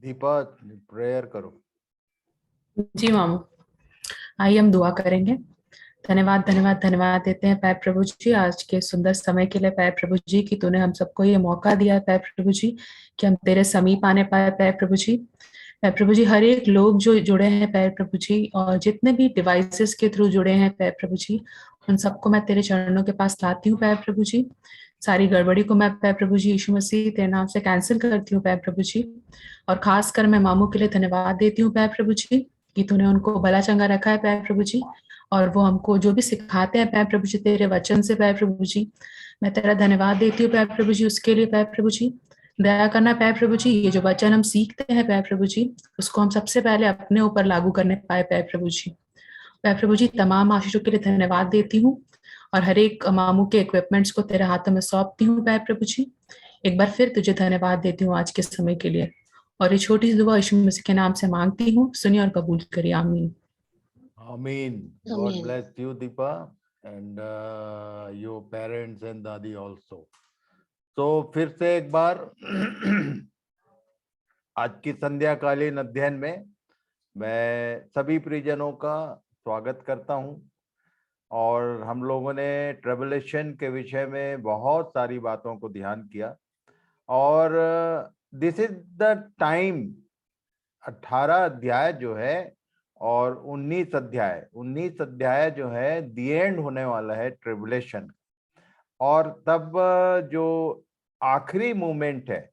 Deepa prayer करो। जी मामू, आइए हम दुआ करेंगे। धन्यवाद धन्यवाद धन्यवाद देते हैं पैर प्रभु जी आज के सुंदर समय के लिए। पैर प्रभु जी कि तूने हम सबको ये मौका दिया है पैर प्रभु जी कि हम तेरे समीप आने पाए पैर प्रभु जी। पैर प्रभु जी हर एक लोग जो जुड़े हैं पैर प्रभु जी और जितने भी डिवाइसेस के थ्रू जुड़े हैं पैर प्रभु जी, उन सबको मैं तेरे चरणों के पास लाती हूँ पैर प्रभु जी। सारी गड़बड़ी को मैं पैर प्रभु जी यीशु मसीह तेरे नाम से कैंसिल करती हूँ पैर प्रभु जी। और खासकर मैं मामू के लिए धन्यवाद देती हूँ पैर प्रभु जी कि तूने उनको भला चंगा रखा है पैर प्रभु जी। और वो हमको जो भी सिखाते हैं पैर प्रभु जी तेरे वचन से पैर प्रभु जी, मैं तेरा धन्यवाद देती हूँ पैर प्रभु जी उसके लिए पैर प्रभु जी। दया करना पैर प्रभु जी, ये जो वचन हम सीखते हैं पैर प्रभु जी उसको हम सबसे पहले अपने ऊपर लागू करने पाए पैर प्रभु जी। पैर प्रभु जी तमाम आशीषों के लिए धन्यवाद देती हूँ और हर एक मामू के इक्विपमेंट्स को तेरे हाथों में सौंपती हूँ पैर प्रभु जी। एक बार फिर तुझे धन्यवाद देती हूँ आज के समय के लिए और ये छोटी सी दुआ यीशु मसीह के नाम से मांगती हूँ, सुनिए और कबूल करिए, आमीन। आमीन। गॉड आमीन। Bless you Deepa and your parents and दादी ऑल्सो। तो फिर से एक बार आज की संध्याकालीन अध्ययन में मैं सभी परिजनों का स्वागत करता हूं। और हम लोगों ने ट्रेवलेशन के विषय में बहुत सारी बातों को ध्यान किया और दिस इज द टाइम। 18 अध्याय जो है और 19 अध्याय जो है दी एंड होने वाला है ट्रिबुलेशन। और तब जो आखिरी मूवमेंट है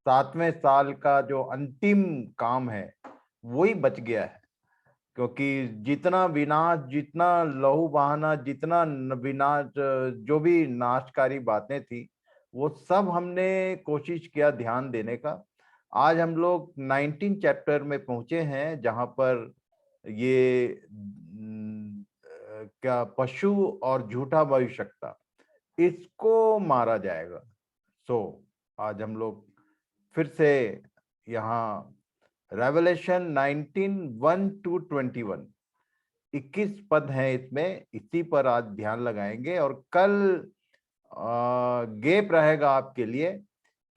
7वें साल का जो अंतिम काम है वही बच गया है। क्योंकि जितना विनाश, जितना लहू बहाना, जितना विनाश, जो भी नाशकारी बातें थी वो सब हमने कोशिश किया ध्यान देने का। आज हम लोग 19 चैप्टर में पहुंचे हैं जहां पर ये क्या पशु और झूठा भविष्यवक्ता इसको मारा जाएगा। सो आज हम लोग फिर से यहाँ रेवलेशन 19:1-21 21 पद हैं इसमें, इसी पर आज ध्यान लगाएंगे। और कल गैप रहेगा आपके लिए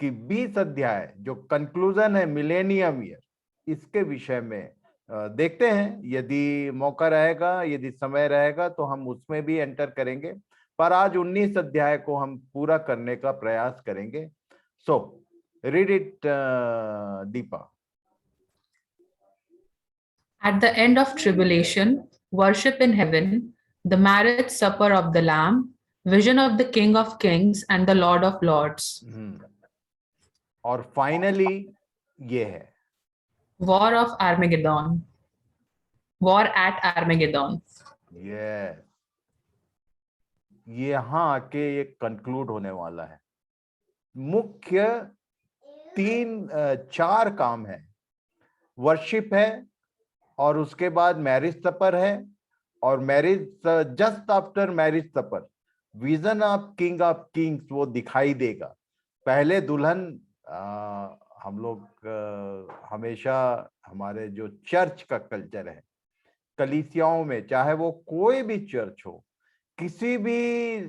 कि 20 अध्याय जो कंक्लूजन है मिलेनियम ईयर, इसके विषय में देखते हैं। यदि मौका रहेगा, यदि समय रहेगा तो हम उसमें भी एंटर करेंगे। पर आज 19 अध्याय को हम पूरा करने का प्रयास करेंगे। So read it Deepa. At the end of tribulation, worship in heaven, the marriage supper of the Lamb, vision of the King of Kings and the Lord of Lords. और फाइनली ये है War of Armageddon. War at Armageddon. ये यहाँ आके ये conclude होने वाला है। मुख्य 4 काम है। वर्शिप है और उसके बाद मैरिज सपर है और marriage just after marriage supper vision of king of kings वो दिखाई देगा। पहले दुल्हन हम लोग हमेशा हमारे जो चर्च का कल्चर है, कलीसियाओं में, चाहे वो कोई भी चर्च हो, किसी भी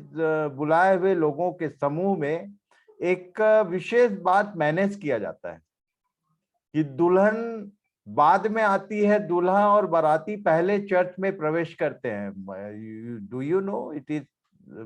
बुलाए हुए लोगों के समूह में एक विशेष बात मैनेज किया जाता है कि दुल्हन बाद में आती है, दूल्हा और बाराती पहले चर्च में प्रवेश करते हैं। Do you know it is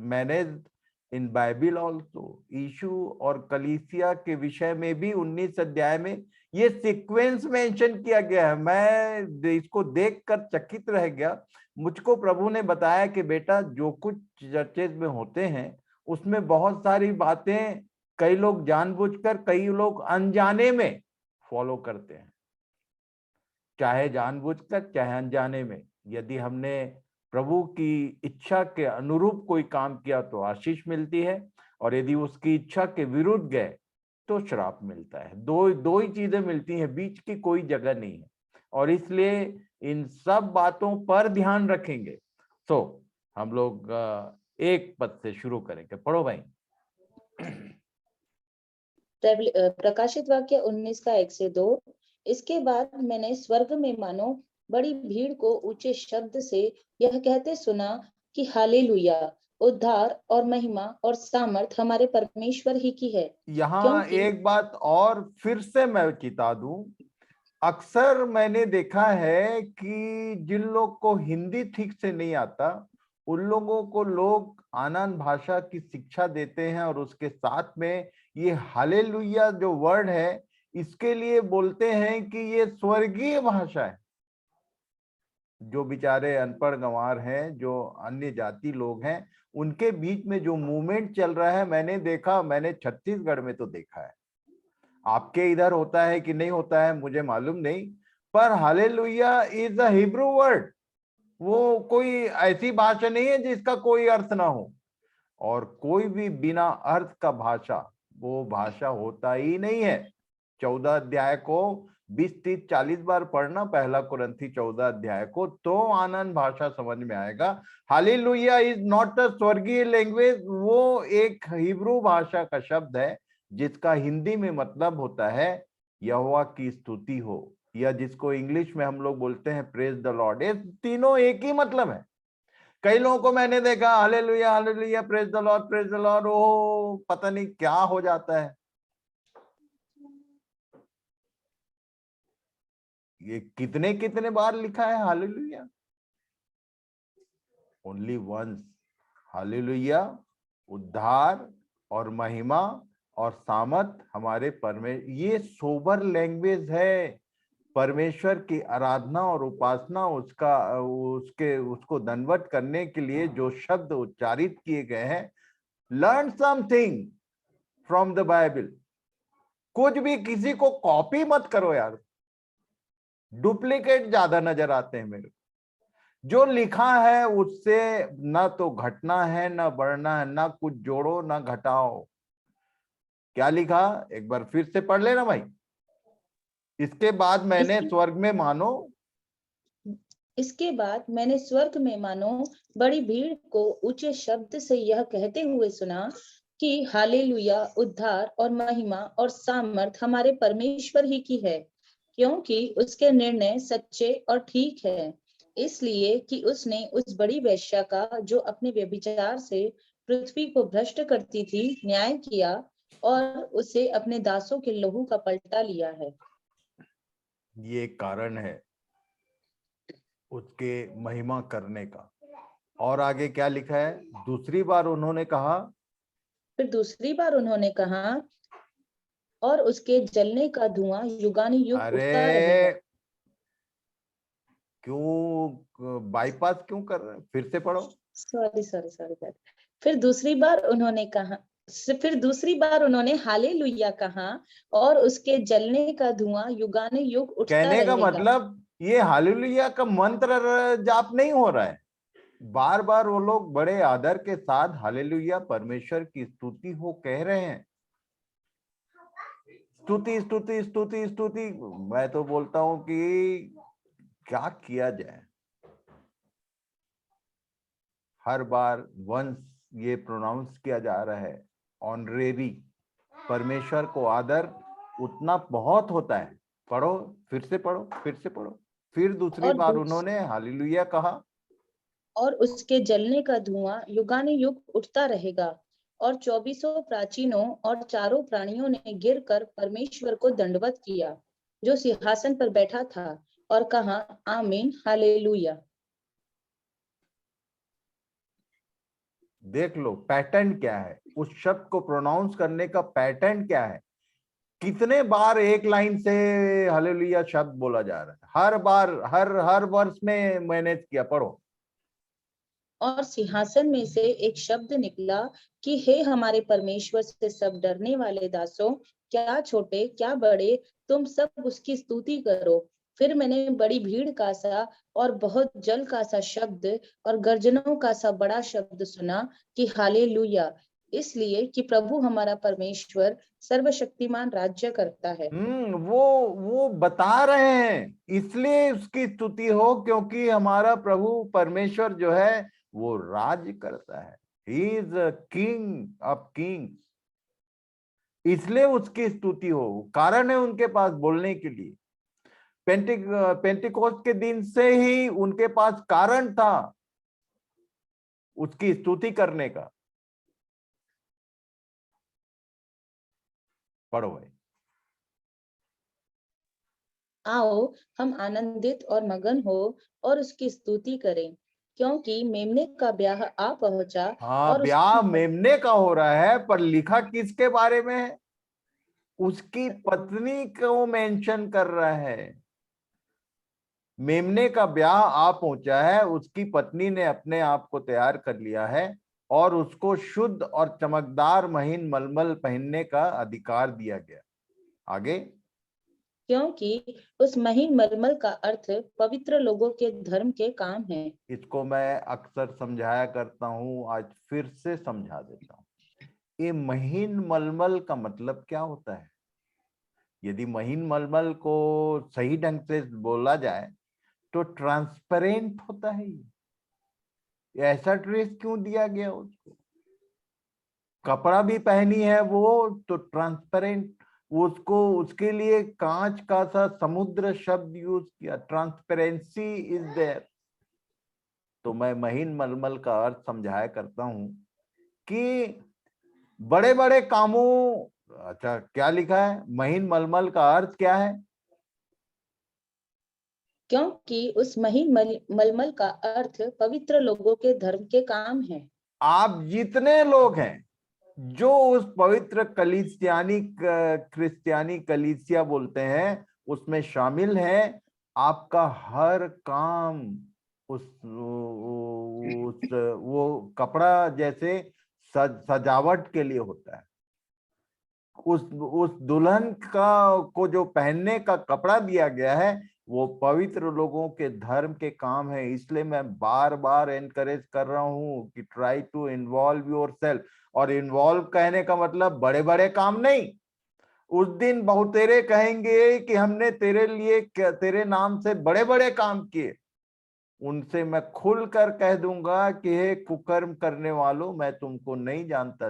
manage in Bible also. यीशु और कलीसिया के विषय में भी 19 अध्याय में ये सीक्वेंस मेंशन किया गया है। मैं इसको देखकर चकित रह गया। मुझको प्रभु ने बताया कि बेटा जो कुछ चर्चेज में होते हैं उसमें बहुत सारी बातें कई लोग जानबूझकर, कई लोग अनजाने में फॉलो करते हैं, चाहे जानबूझकर चाहे अनजाने में। यदि हमने प्रभु की इच्छा के अनुरूप कोई काम किया तो आशीष मिलती है और यदि उसकी इच्छा के विरुद्ध गए तो श्राप मिलता है। दो ही चीजें मिलती हैं, बीच की कोई जगह नहीं है। और इसलिए इन सब बातों पर ध्यान रखेंगे। तो हम लोग एक पद से शुरू करेंगे। पढ़ो भाई। प्रकाशित वाक्य 19 का 1 से 2। इसके बाद मैंने स्वर्ग में मानो बड़ी भीड़ को ऊंचे शब्द से यह कहते सुना कि हालेलुया, उद्धार और महिमा और सामर्थ हमारे परमेश्वर ही की है। यहाँ क्योंकि एक बात और फिर से मैं चिता दूं, अक्सर मैंने देखा है कि जिन लोग को हिंदी ठीक से नहीं आता, उन लोगों को लोग आनंद भाषा की शिक्षा देते हैं और उसके साथ में ये हालेलुया जो वर्ड है, इसके लिए बोलते हैं कि ये स्वर्गीय भाषा है। जो बेचारे अनपढ़ गंवार हैं, जो अन्य जाति लोग हैं, उनके बीच में जो मूवमेंट चल रहा है, मैंने देखा, मैंने छत्तीसगढ़ में तो देखा है, आपके इधर होता है कि नहीं होता है मुझे मालूम नहीं, पर hallelujah is a Hebrew word. वो कोई ऐसी भाषा नहीं है जिसका कोई अर्थ ना हो, और कोई भी बिना अर्थ का भाषा वो भाषा होता ही नहीं है। 14 अध्याय को 20, 30, 40 बार पढ़ना, पहला कुरिन्थी 14 अध्याय को, तो आनंद भाषा समझ में आएगा। हालेलुया इज नॉट अ स्वर्गीय लैंग्वेज, वो एक हिब्रू भाषा का शब्द है जिसका हिंदी में मतलब होता है यहोवा की स्तुति हो, या जिसको इंग्लिश में हम लोग बोलते हैं प्रेज द लॉर्ड। ये तीनों एक ही मतलब है। कई लोगों को मैंने देखा hallelujah hallelujah praise the Lord praise the Lord, ओ पता नहीं क्या हो जाता है। ये कितने कितने बार लिखा है हालेलुया? Only once. हालेलुया उद्धार और महिमा और सामर्थ हमारे ये सोबर लैंग्वेज है। परमेश्वर की आराधना और उपासना, उसको दंडवत करने के लिए जो शब्द उच्चारित किए गए हैं, learn something from the Bible. कुछ भी किसी को कॉपी मत करो यार, डुप्लीकेट ज्यादा नजर आते हैं मेरे। जो लिखा है उससे ना तो घटना है ना बढ़ना है, ना कुछ जोड़ो ना घटाओ। क्या लिखा एक बार फिर से पढ़ लेना भाई। इसके बाद मैंने स्वर्ग में मानो बड़ी भीड़ को ऊंचे शब्द से यह कहते हुए सुना कि हालेलुया उद्धार और महिमा और सामर्थ हमारे परमेश्वर ही की है, क्योंकि उसके निर्णय सच्चे और ठीक है। इसलिए कि उसने उस बड़ी वेश्या का, जो अपने व्यभिचार से पृथ्वी को भ्रष्ट करती थी, न्याय किया और उसे अपने दासों के लहू का पलटा लिया है। ये कारण है उसके महिमा करने का। और आगे क्या लिखा है? दूसरी बार उन्होंने कहा, फिर दूसरी बार उन्होंने कहा, और उसके जलने का धुआं युगानुयुग उठता रहेगा। अरे क्यों बाईपास क्यों कर रहे हैं? फिर से पढ़ो। Sorry sorry sorry sorry. फिर दूसरी बार उन्होंने हालेलुया कहा, और उसके जलने का धुआं युगानुयुग उठता कहने का रहेगा। मतलब ये हालेलुया का मंत्र जाप नहीं हो रहा है। बार बार वो लोग बड़े आदर के साथ हालेलुया परमेश्वर की स्तुति हो कह रहे हैं। स्तुति स्तुति स्तुति स्तुति। मैं तो बोलता हूं कि क्या किया जाए। हर बार वंस ये प्रोनाउंस किया जा रहा है, ऑनरेरी। परमेश्वर को आदर उतना बहुत होता है। पढ़ो, फिर से पढ़ो, फिर से पढ़ो। फिर दूसरी बार उन्होंने हालेलुया कहा, और उसके जलने का धुआं युगानुयुग उठता रहेगा। और 24 प्राचीनों और चारों प्राणियों ने गिरकर परमेश्वर को दंडवत किया, जो सिंहासन पर बैठा था, और कहा, आमीन हालेलुया। देख लो पैटर्न क्या है, उस शब्द को प्रोनाउंस करने का पैटर्न क्या है। कितने बार एक लाइन से हालेलुया शब्द बोला जा रहा है, हर बार हर वर्ष में मैनेज किया। पढ़ो। और सिंहासन में से एक शब्द निकला कि हे हमारे परमेश्वर से सब डरने वाले दासों, क्या छोटे क्या बड़े, तुम सब उसकी स्तुति करो। फिर मैंने बड़ी भीड़ का सा और बहुत जल का सा शब्द और गर्जनों का सा बड़ा शब्द सुना कि हालेलुया, इसलिए कि प्रभु हमारा परमेश्वर सर्वशक्तिमान राज्य करता है। वो बता रहे हैं, इसलिए उसकी स्तुति हो, क्योंकि हमारा प्रभु परमेश्वर जो है वो राज करता है। He is king of Kings, इसलिए उसकी स्तुति हो। कारण है उनके पास बोलने के लिए। पेंटिकोस्ट के दिन से ही उनके पास कारण था। उसकी स्तुति करने का। पढ़ो भाई। आओ हम आनंदित और मगन हो और उसकी स्तुति करें, क्योंकि मेमने का ब्याह आ पहुंचा हाँ, और ब्याह उसकी मेमने का हो रहा है, पर लिखा किसके बारे में है? उसकी पत्नी को मेंशन कर रहा है। मेमने का ब्याह आ पहुंचा है, उसकी पत्नी ने अपने आप को तैयार कर लिया है और उसको शुद्ध और चमकदार महीन मलमल पहनने का अधिकार दिया गया। आगे। क्योंकि उस महीन मलमल का अर्थ पवित्र लोगों के धर्म के काम है। इसको मैं अक्सर समझाया करता हूं, आज फिर से समझा देता हूं। ये महीन मलमल का मतलब क्या होता है? यदि महीन मलमल को सही ढंग से बोला जाए तो ट्रांसपेरेंट होता है। ये ऐसा ड्रेस क्यों दिया गया उसको? कपड़ा भी पहनी है वो तो ट्रांसपेरेंट, उसको उसके लिए कांच का सा समुद्र शब्द यूज किया, ट्रांसपेरेंसी इज देयर। तो मैं महीन मलमल का अर्थ समझाया करता हूं कि बड़े बड़े कामों, अच्छा क्या लिखा है? महीन मलमल का अर्थ क्या है? क्योंकि उस महीन मलमल का अर्थ पवित्र लोगों के धर्म के काम है। आप जितने लोग हैं जो उस पवित्र क्रिस्तियानी कलीसिया बोलते हैं उसमें शामिल है, आपका हर काम उस वो कपड़ा जैसे सजावट के लिए होता है। उस दुल्हन का को जो पहनने का कपड़ा दिया गया है वो पवित्र लोगों के धर्म के काम है। इसलिए मैं बार बार एनकरेज कर रहा हूं कि ट्राई टू इन्वॉल्व योरसेल्फ। और इन्वॉल्व कहने का मतलब बड़े बड़े काम नहीं। उस दिन बहुतेरे कहेंगे कि हमने तेरे लिए तेरे नाम से बड़े बड़े काम किए। उनसे मैं खुलकर कह दूंगा कि हे कुकर्म करने वालों, मैं तुमको नहीं जानता।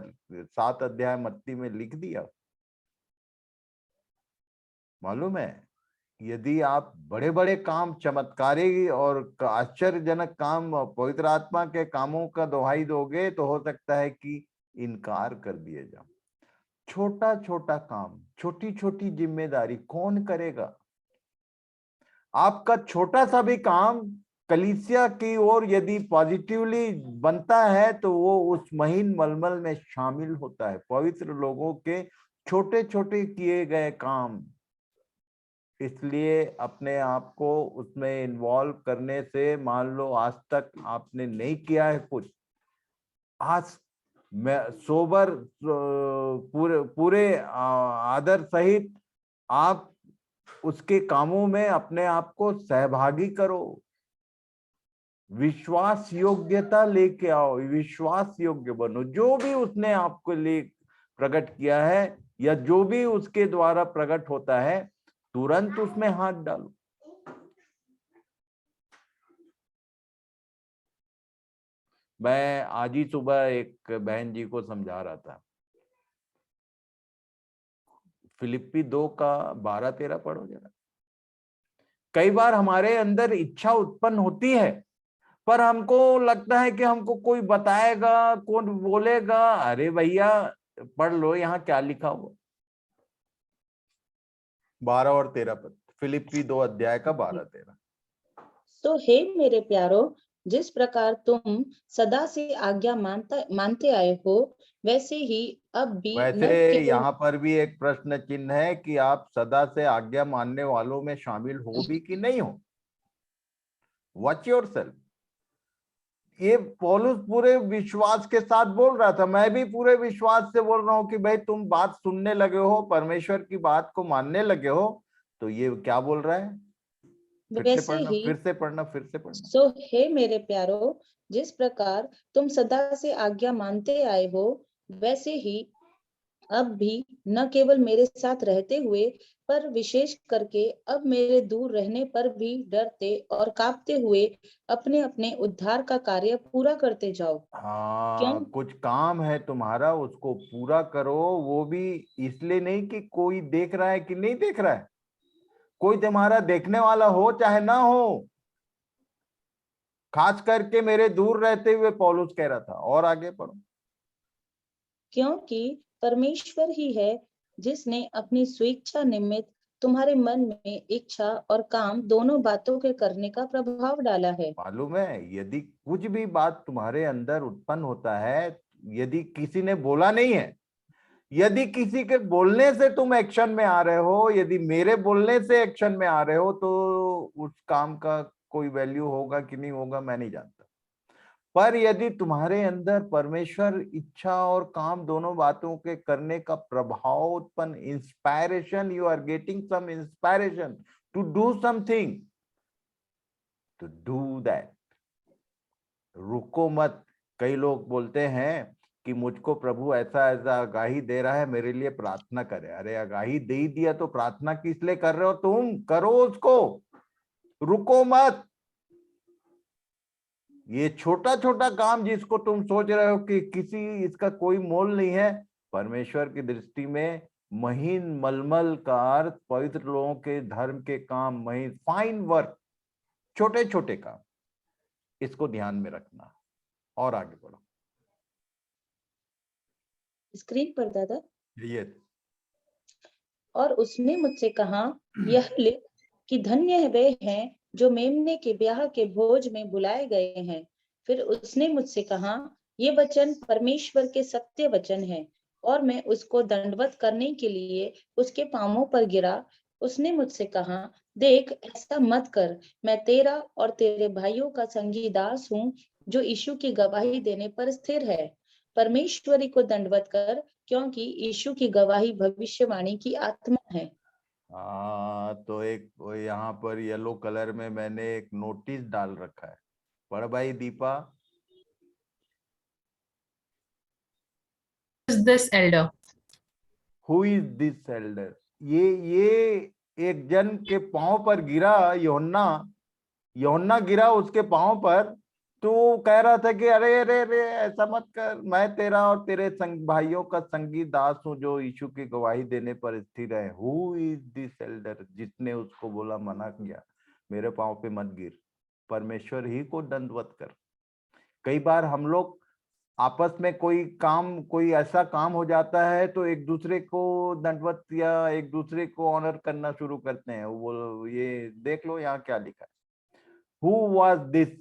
7 अध्याय मत्ती में लिख दिया। मालूम है, यदि आप बड़े बड़े काम, चमत्कारी और आश्चर्यजनक काम, पवित्र आत्मा के कामों का दुहाई दोगे तो हो सकता है कि इनकार कर दिए जाओ। छोटा छोटा काम, छोटी छोटी जिम्मेदारी कौन करेगा? आपका छोटा सा भी काम कलीसिया की ओर यदि पॉजिटिवली बनता है तो वो उस महीन मलमल में शामिल होता है, पवित्र लोगों के छोटे छोटे किए गए काम। इसलिए अपने आप को उसमें इन्वॉल्व करने से, मान लो आज तक आपने नहीं किया है कुछ, आज मैं सोबर पूरे पूरे आदर सहित आप उसके कामों में अपने आप को सहभागी करो। विश्वास योग्यता लेके आओ, विश्वास योग्य बनो। जो भी उसने आपको लिए प्रकट किया है या जो भी उसके द्वारा प्रकट होता है, तुरंत उसमें हाथ डालो। मैं आज ही सुबह एक बहन जी को समझा रहा था, फिलिप्पी 2 का 12-13 पढ़ो जरा। कई बार हमारे अंदर इच्छा उत्पन्न होती है पर हमको लगता है कि हमको कोई बताएगा, कौन बोलेगा। अरे भैया पढ़ लो यहाँ क्या लिखा हुआ, 12 और 13 पद, फिलिप्पी 2 अध्याय का 12-13। तो हे मेरे प्यारो, जिस प्रकार तुम सदा से आज्ञा मानते आए हो, वैसे ही अब भी वैसे न केवल यहाँ पर भी एक प्रश्न चिन्ह है कि आप सदा से आज्ञा मानने वालों में शामिल हो भी कि नहीं हो। Watch yourself. ये पौलुस पूरे विश्वास के साथ बोल रहा था, मैं भी पूरे विश्वास से बोल रहा हूं कि भाई तुम बात सुनने लगे हो, परमेश्वर की बात को मानने लगे हो। तो ये क्या बोल रहा है? वैसे ही फिर से पढ़ना, फिर से पढ़ना। सो हे मेरे प्यारो, जिस प्रकार तुम सदा से आज्ञा मानते आए हो, वैसे ही अब भी न केवल मेरे साथ रहते हुए, पर विशेष करके अब मेरे दूर रहने पर भी डरते और कांपते हुए अपने अपने उद्धार का कार्य पूरा करते जाओ। क्यों? हाँ, कुछ काम है तुम्हारा, उसको पूरा करो। वो भी इसलिए नहीं कि कोई देख रहा है कि नहीं देख रहा है। कोई तुम्हारा देखने वाला हो चाहे ना हो, खास करके मेरे दूर रहते हुए पौलुस कह रहा था। और आगे पढ़ो। क्योंकि परमेश्वर ही है जिसने अपनी स्वेच्छा निमित्त तुम्हारे मन में इच्छा और काम दोनों बातों के करने का प्रभाव डाला है। मालूम है, यदि कुछ भी बात तुम्हारे अंदर उत्पन्न होता है, यदि किसी ने बोला नहीं है, यदि किसी के बोलने से तुम एक्शन में आ रहे हो, यदि मेरे बोलने से एक्शन में आ रहे हो, तो उस काम का कोई वैल्यू होगा कि नहीं होगा मैं नहीं जानता। पर यदि तुम्हारे अंदर परमेश्वर इच्छा और काम दोनों बातों के करने का प्रभाव उत्पन्न, inspiration, you are getting some inspiration to do something, to do that. रुको मत। कई लोग बोलते हैं कि मुझको प्रभु ऐसा ऐसा आगाही दे रहा है, मेरे लिए प्रार्थना करे। अरे आगाही दे ही दिया तो प्रार्थना किस लिए कर रहे हो? तुम करो उसको, रुको मत। ये छोटा छोटा काम जिसको तुम सोच रहे हो कि किसी इसका कोई मोल नहीं है, परमेश्वर की दृष्टि में महीन मलमल का अर्थ पवित्र लोगों के धर्म के काम, महीन फाइन वर्क, छोटे छोटे काम, इसको ध्यान में रखना। और आगे बढ़ो। स्क्रीन पर दादा। ये और उसने मुझसे कहा, यह लिख कि धन्य वे हैं जो मेमने के ब्याह के भोज में बुलाए गए हैं। फिर उसने मुझसे कहा, ये वचन परमेश्वर के सत्य वचन है। और मैं उसको दंडवत करने के लिए उसके पांवों पर गिरा। उसने मुझसे कहा, देख, ऐसा मत कर। मैं तेरा और तेरे भाइयों का संगी दास हूँ जो यीशु की गवाही देने पर स्थिर है। परमेश्वरी को दंडवत कर, क्योंकि यीशु की गवाही भविष्यवाणी की आत्मा है। तो एक यहाँ पर येलो कलर में मैंने एक नोटिस डाल रखा है। पढ़ भाई Deepa. This Elder, who is this Elder? ये एक जन के पांव पर गिरा, यूहन्ना गिरा उसके पांव पर। तो कह रहा था कि अरे अरे अरे ऐसा मत कर, मैं तेरा और तेरे भाइयों का संगी दास हूं जो यीशु की गवाही देने पर स्थिर है। Who is this Elder? जिसने उसको बोला, मना किया, मेरे पांव पे मत गिर, परमेश्वर ही को दंडवत कर। कई बार हम लोग आपस में कोई ऐसा काम हो जाता है तो एक दूसरे को दंडवत या एक दूसरे को ऑनर करना शुरू करते हैं। वो ये देख लो यहाँ क्या लिखा है, हु वॉज दिस।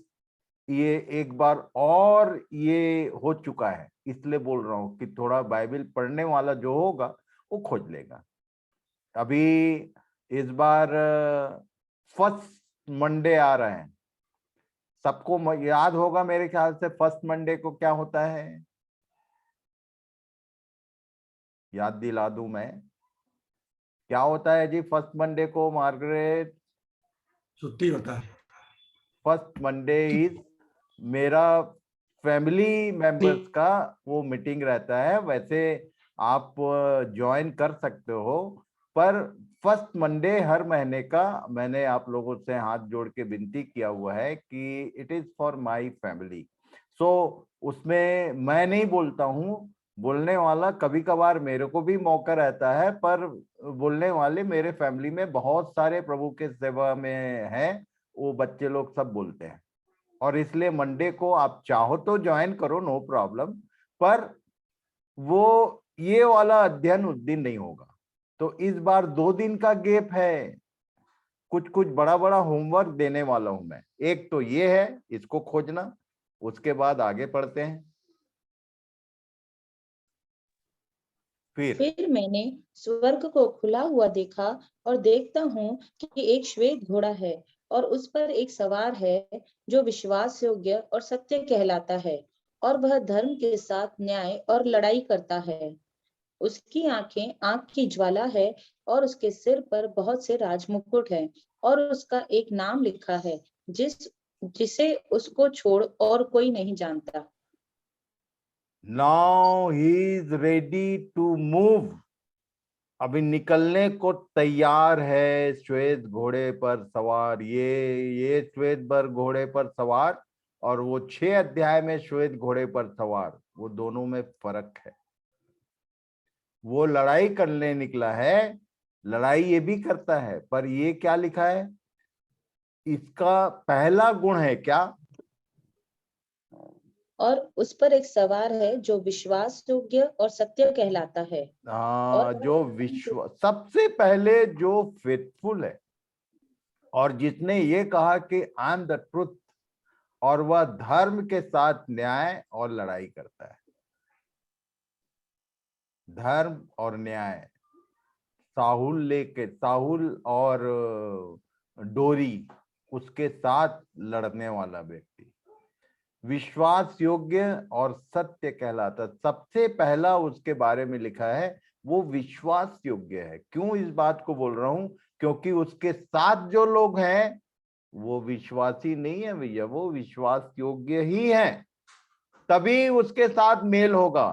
ये एक बार और ये हो चुका है, इसलिए बोल रहा हूं कि थोड़ा बाइबल पढ़ने वाला जो होगा वो खोज लेगा। अभी इस बार फर्स्ट मंडे आ रहे हैं, सबको याद होगा मेरे ख्याल से फर्स्ट मंडे को क्या होता है, याद दिला दूं मैं। क्या होता है जी फर्स्ट मंडे को मार्गरेट? छुट्टी होता है। फर्स्ट मंडे इज मेरा फैमिली मेंबर्स का वो मीटिंग रहता है। वैसे आप ज्वाइन कर सकते हो, पर फर्स्ट मंडे हर महीने का मैंने आप लोगों से हाथ जोड़ के विनती किया हुआ है कि it is for my family. So उसमें मैं नहीं बोलता हूँ, बोलने वाला कभी कभार मेरे को भी मौका रहता है, पर बोलने वाले मेरे फैमिली में बहुत सारे प्रभु के सेवा में हैं, वो बच्चे लोग सब बोलते हैं। और इसलिए मंडे को आप चाहो तो ज्वाइन करो, नो प्रॉब्लम, पर वो ये वाला अध्ययन उस दिन नहीं होगा। तो इस बार 2 दिन का गैप है, कुछ कुछ बड़ा बड़ा होमवर्क देने वाला हूं मैं। एक तो ये है, इसको खोजना, उसके बाद आगे पढ़ते हैं। फिर मैंने स्वर्ग को खुला हुआ देखा, और देखता हूँ कि एक श्वेत घोड़ा है, और उस पर एक सवार है जो विश्वास योग्य और सत्य कहलाता है, और वह धर्म के साथ न्याय और लड़ाई करता है। उसकी आंखें आग की ज्वाला है, और उसके सिर पर बहुत से राजमुकुट हैं, और उसका एक नाम लिखा है जिसे उसको छोड़ और कोई नहीं जानता। Now he is ready to move. अभी निकलने को तैयार है, श्वेत घोड़े पर सवार। ये श्वेत बर घोड़े पर सवार और वो 6 अध्याय में श्वेत घोड़े पर सवार, वो दोनों में फर्क है। वो लड़ाई करने निकला है, लड़ाई ये भी करता है, पर ये क्या लिखा है, इसका पहला गुण है क्या? और उस पर एक सवार है जो विश्वास योग्य और सत्य कहलाता है। और जो विश्व सबसे पहले जो फेथफुल है और जिसने ये कहा कि आई एम द ट्रुथ, और वह धर्म के साथ न्याय और लड़ाई करता है। धर्म और न्याय, साहुल और डोरी उसके साथ लड़ने वाला व्यक्ति विश्वास योग्य और सत्य कहलाता। सबसे पहला उसके बारे में लिखा है वो विश्वास योग्य है। क्यों इस बात को बोल रहा हूं? क्योंकि उसके साथ जो लोग हैं वो विश्वासी नहीं है भैया, वो विश्वास योग्य ही है, तभी उसके साथ मेल होगा।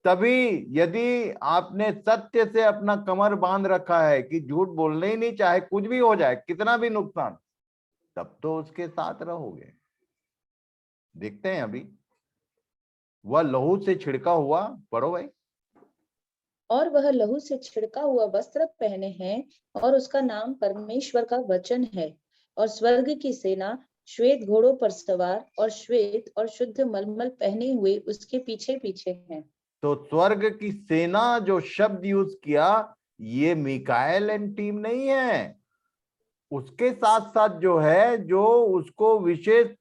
तभी यदि आपने सत्य से अपना कमर बांध रखा है कि झूठ बोलने ही नहीं, चाहे कुछ भी हो जाए, कितना भी नुकसान, तब तो उसके साथ रहोगे। देखते हैं अभी वह लहू से छिड़का हुआ, पढ़ो भाई। और वह लहू से छिड़का हुआ वस्त्र पहने हैं और उसका नाम परमेश्वर का वचन है। और स्वर्ग की सेना श्वेत घोड़ों पर सवार और श्वेत और शुद्ध मलमल पहने हुए उसके पीछे पीछे हैं। तो स्वर्ग की सेना जो शब्द यूज किया, ये मिकाएल एंड टीम नहीं है। उसके साथ साथ जो है, जो उसको विशेष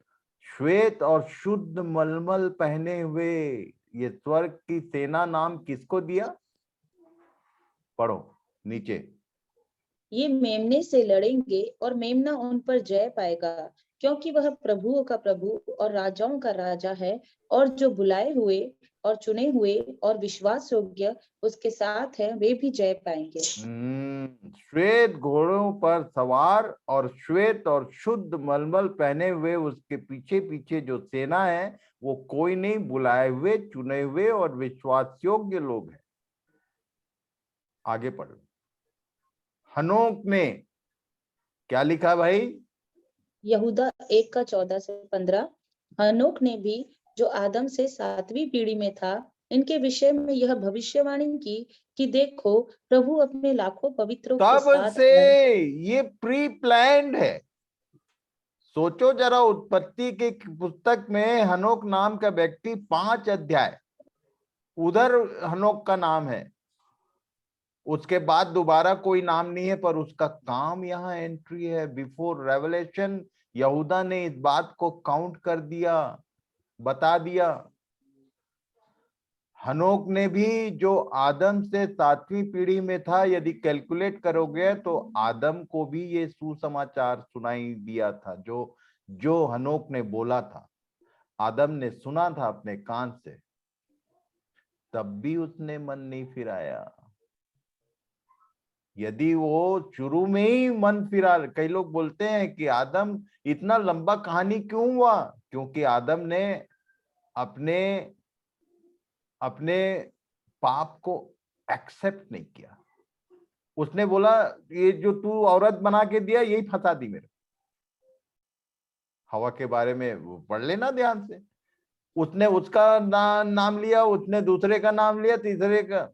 श्वेत और शुद्ध मलमल पहने हुए, ये स्वर्ग की सेना नाम किसको दिया? पढ़ो नीचे। ये मेमने से लड़ेंगे और मेमना उन पर जय पाएगा, क्योंकि वह प्रभुओं का प्रभु और राजाओं का राजा है। और जो बुलाए हुए और चुने हुए और विश्वास योग्य उसके साथ है, वे भी जय पाएंगे। श्वेत घोड़ों पर सवार और श्वेत और शुद्ध मलमल पहने हुए उसके पीछे पीछे जो सेना है, वो कोई नहीं, बुलाए हुए, चुने हुए और विश्वास योग्य लोग हैं। आगे पढ़ो। हनोक ने क्या लिखा भाई? यहूदा 1:14-15। हनोक ने भी, जो आदम से 7वीं पीढ़ी में था, इनके विषय में यह भविष्यवाणी की कि देखो, प्रभु अपने लाखों पवित्रों के तब साथ से ये प्री प्लान्ड है। सोचो जरा, उत्पत्ति की पुस्तक में हनोक नाम का व्यक्ति 5 अध्याय, उधर हनोक का नाम है, उसके बाद दोबारा कोई नाम नहीं है, पर उसका काम यहाँ एंट्री है बिफोर रेवलेशन। यहूदा ने इस बात को काउंट कर दिया, बता दिया। हनोक ने भी, जो आदम से 7वीं पीढ़ी में था, यदि कैलकुलेट करोगे तो आदम को भी ये सुसमाचार सुनाई दिया था। जो हनोक ने बोला था, आदम ने सुना था अपने कान से, तब भी उसने मन नहीं फिराया। यदि वो शुरू में ही मन फिरा, कई लोग बोलते हैं कि आदम इतना लंबा कहानी क्यों हुआ? क्योंकि आदम ने अपने अपने पाप को एक्सेप्ट नहीं किया। उसने बोला, ये जो तू औरत बना के दिया, यही फंसा दी मेरे। हवा के बारे में वो पढ़ लेना ध्यान से। उसने उसका नाम लिया, उसने दूसरे का नाम लिया, तीसरे का।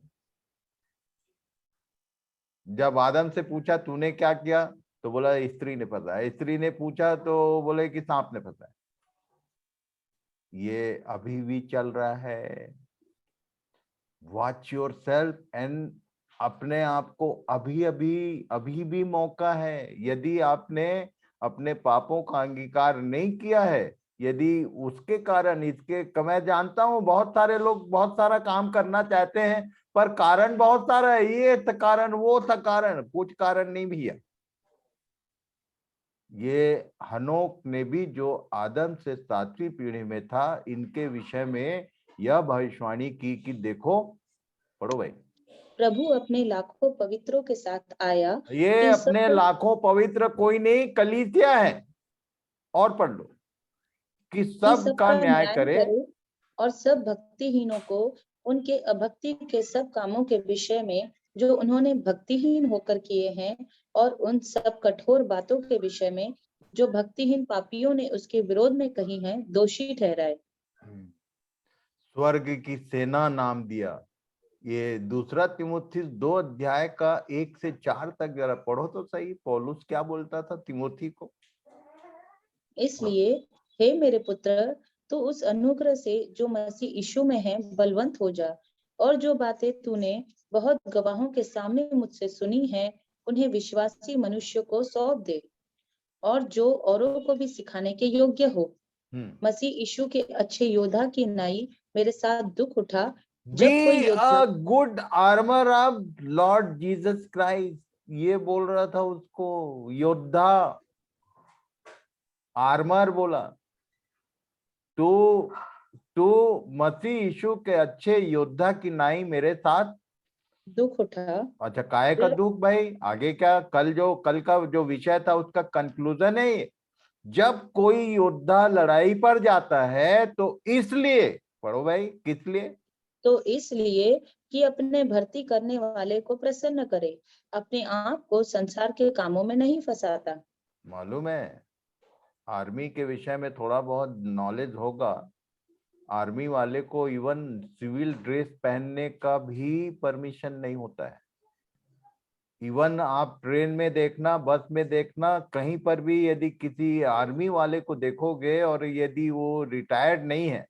जब आदम से पूछा तूने क्या किया, तो बोला स्त्री ने फंसाया। स्त्री ने पूछा तो बोले कि सांप ने फंसाया। ये अभी भी चल रहा है। वॉच योर सेल्फ एंड अपने आप को अभी भी मौका है। यदि आपने अपने पापों का अंगीकार नहीं किया है, यदि उसके कारण इसके, मैं जानता हूं बहुत सारे लोग बहुत सारा काम करना चाहते हैं, पर कारण बहुत सारा है, ये था कारण, वो था कारण, कुछ कारण नहीं भैया। ये हनोक ने भी, जो आदम से 7वीं पीढ़ी में था, इनके विषय में यह भविष्यवाणी की कि देखो, पढ़ो भाई। प्रभु अपने लाखों पवित्रों के साथ आया। ये अपने लाखों पवित्र कोई नहीं, कलीसिया है। और पढ़ लो कि सब का न्याय करे और सब भक्तिहीनों को उनके अभक्ति के सब कामों के विषय में जो उन्होंने भक्तिहीन होकर किए हैं, और उन सब कठोर बातों के विषय में जो भक्तिहीन पापियों ने उसके विरोध में कही हैं, दोषी ठहराए। स्वर्ग की सेना नाम दिया। ये दूसरा तीमुथियुस 2 अध्याय का 1 से 4 तक जरा पढ़ो तो सही। पौलुस क्या बोलता था तीमुथी को? इसलिए हे मेरे पुत्र, तो उस अनुग्रह से जो मसीह यीशु में है बलवंत हो जा, और जो बातें तूने बहुत गवाहों के सामने मुझसे सुनी है उन्हें विश्वासी मनुष्यों को सौंप दे, और जो औरों को भी सिखाने के योग्य हो। मसीह यीशु के अच्छे योद्धा की नाई मेरे साथ दुख उठा। जब कोई बी योद्धा a good armour of Lord Jesus Christ, ये बोल रहा था उसको, योद्धा, आर्मर बोला। तो मसीह यीशु के अच्छे योद्धा की नाई मेरे साथ दुख उठा। अच्छा, काय का दुख भाई? आगे क्या, कल का जो विषय था उसका कंक्लूजन है ये। जब कोई योद्धा लड़ाई पर जाता है तो इसलिए, पढ़ो भाई, किस लिए? तो इसलिए कि अपने भर्ती करने वाले को प्रसन्न करे, अपने आप को संसार के कामों में नहीं फंसाता। मालूम है, आर्मी के विषय में थोड़ा बहुत नॉलेज होगा। आर्मी वाले को इवन सिविल ड्रेस पहनने का भी परमिशन नहीं होता है। इवन आप ट्रेन में देखना, बस में देखना, कहीं पर भी यदि किसी आर्मी वाले को देखोगे और यदि वो रिटायर्ड नहीं है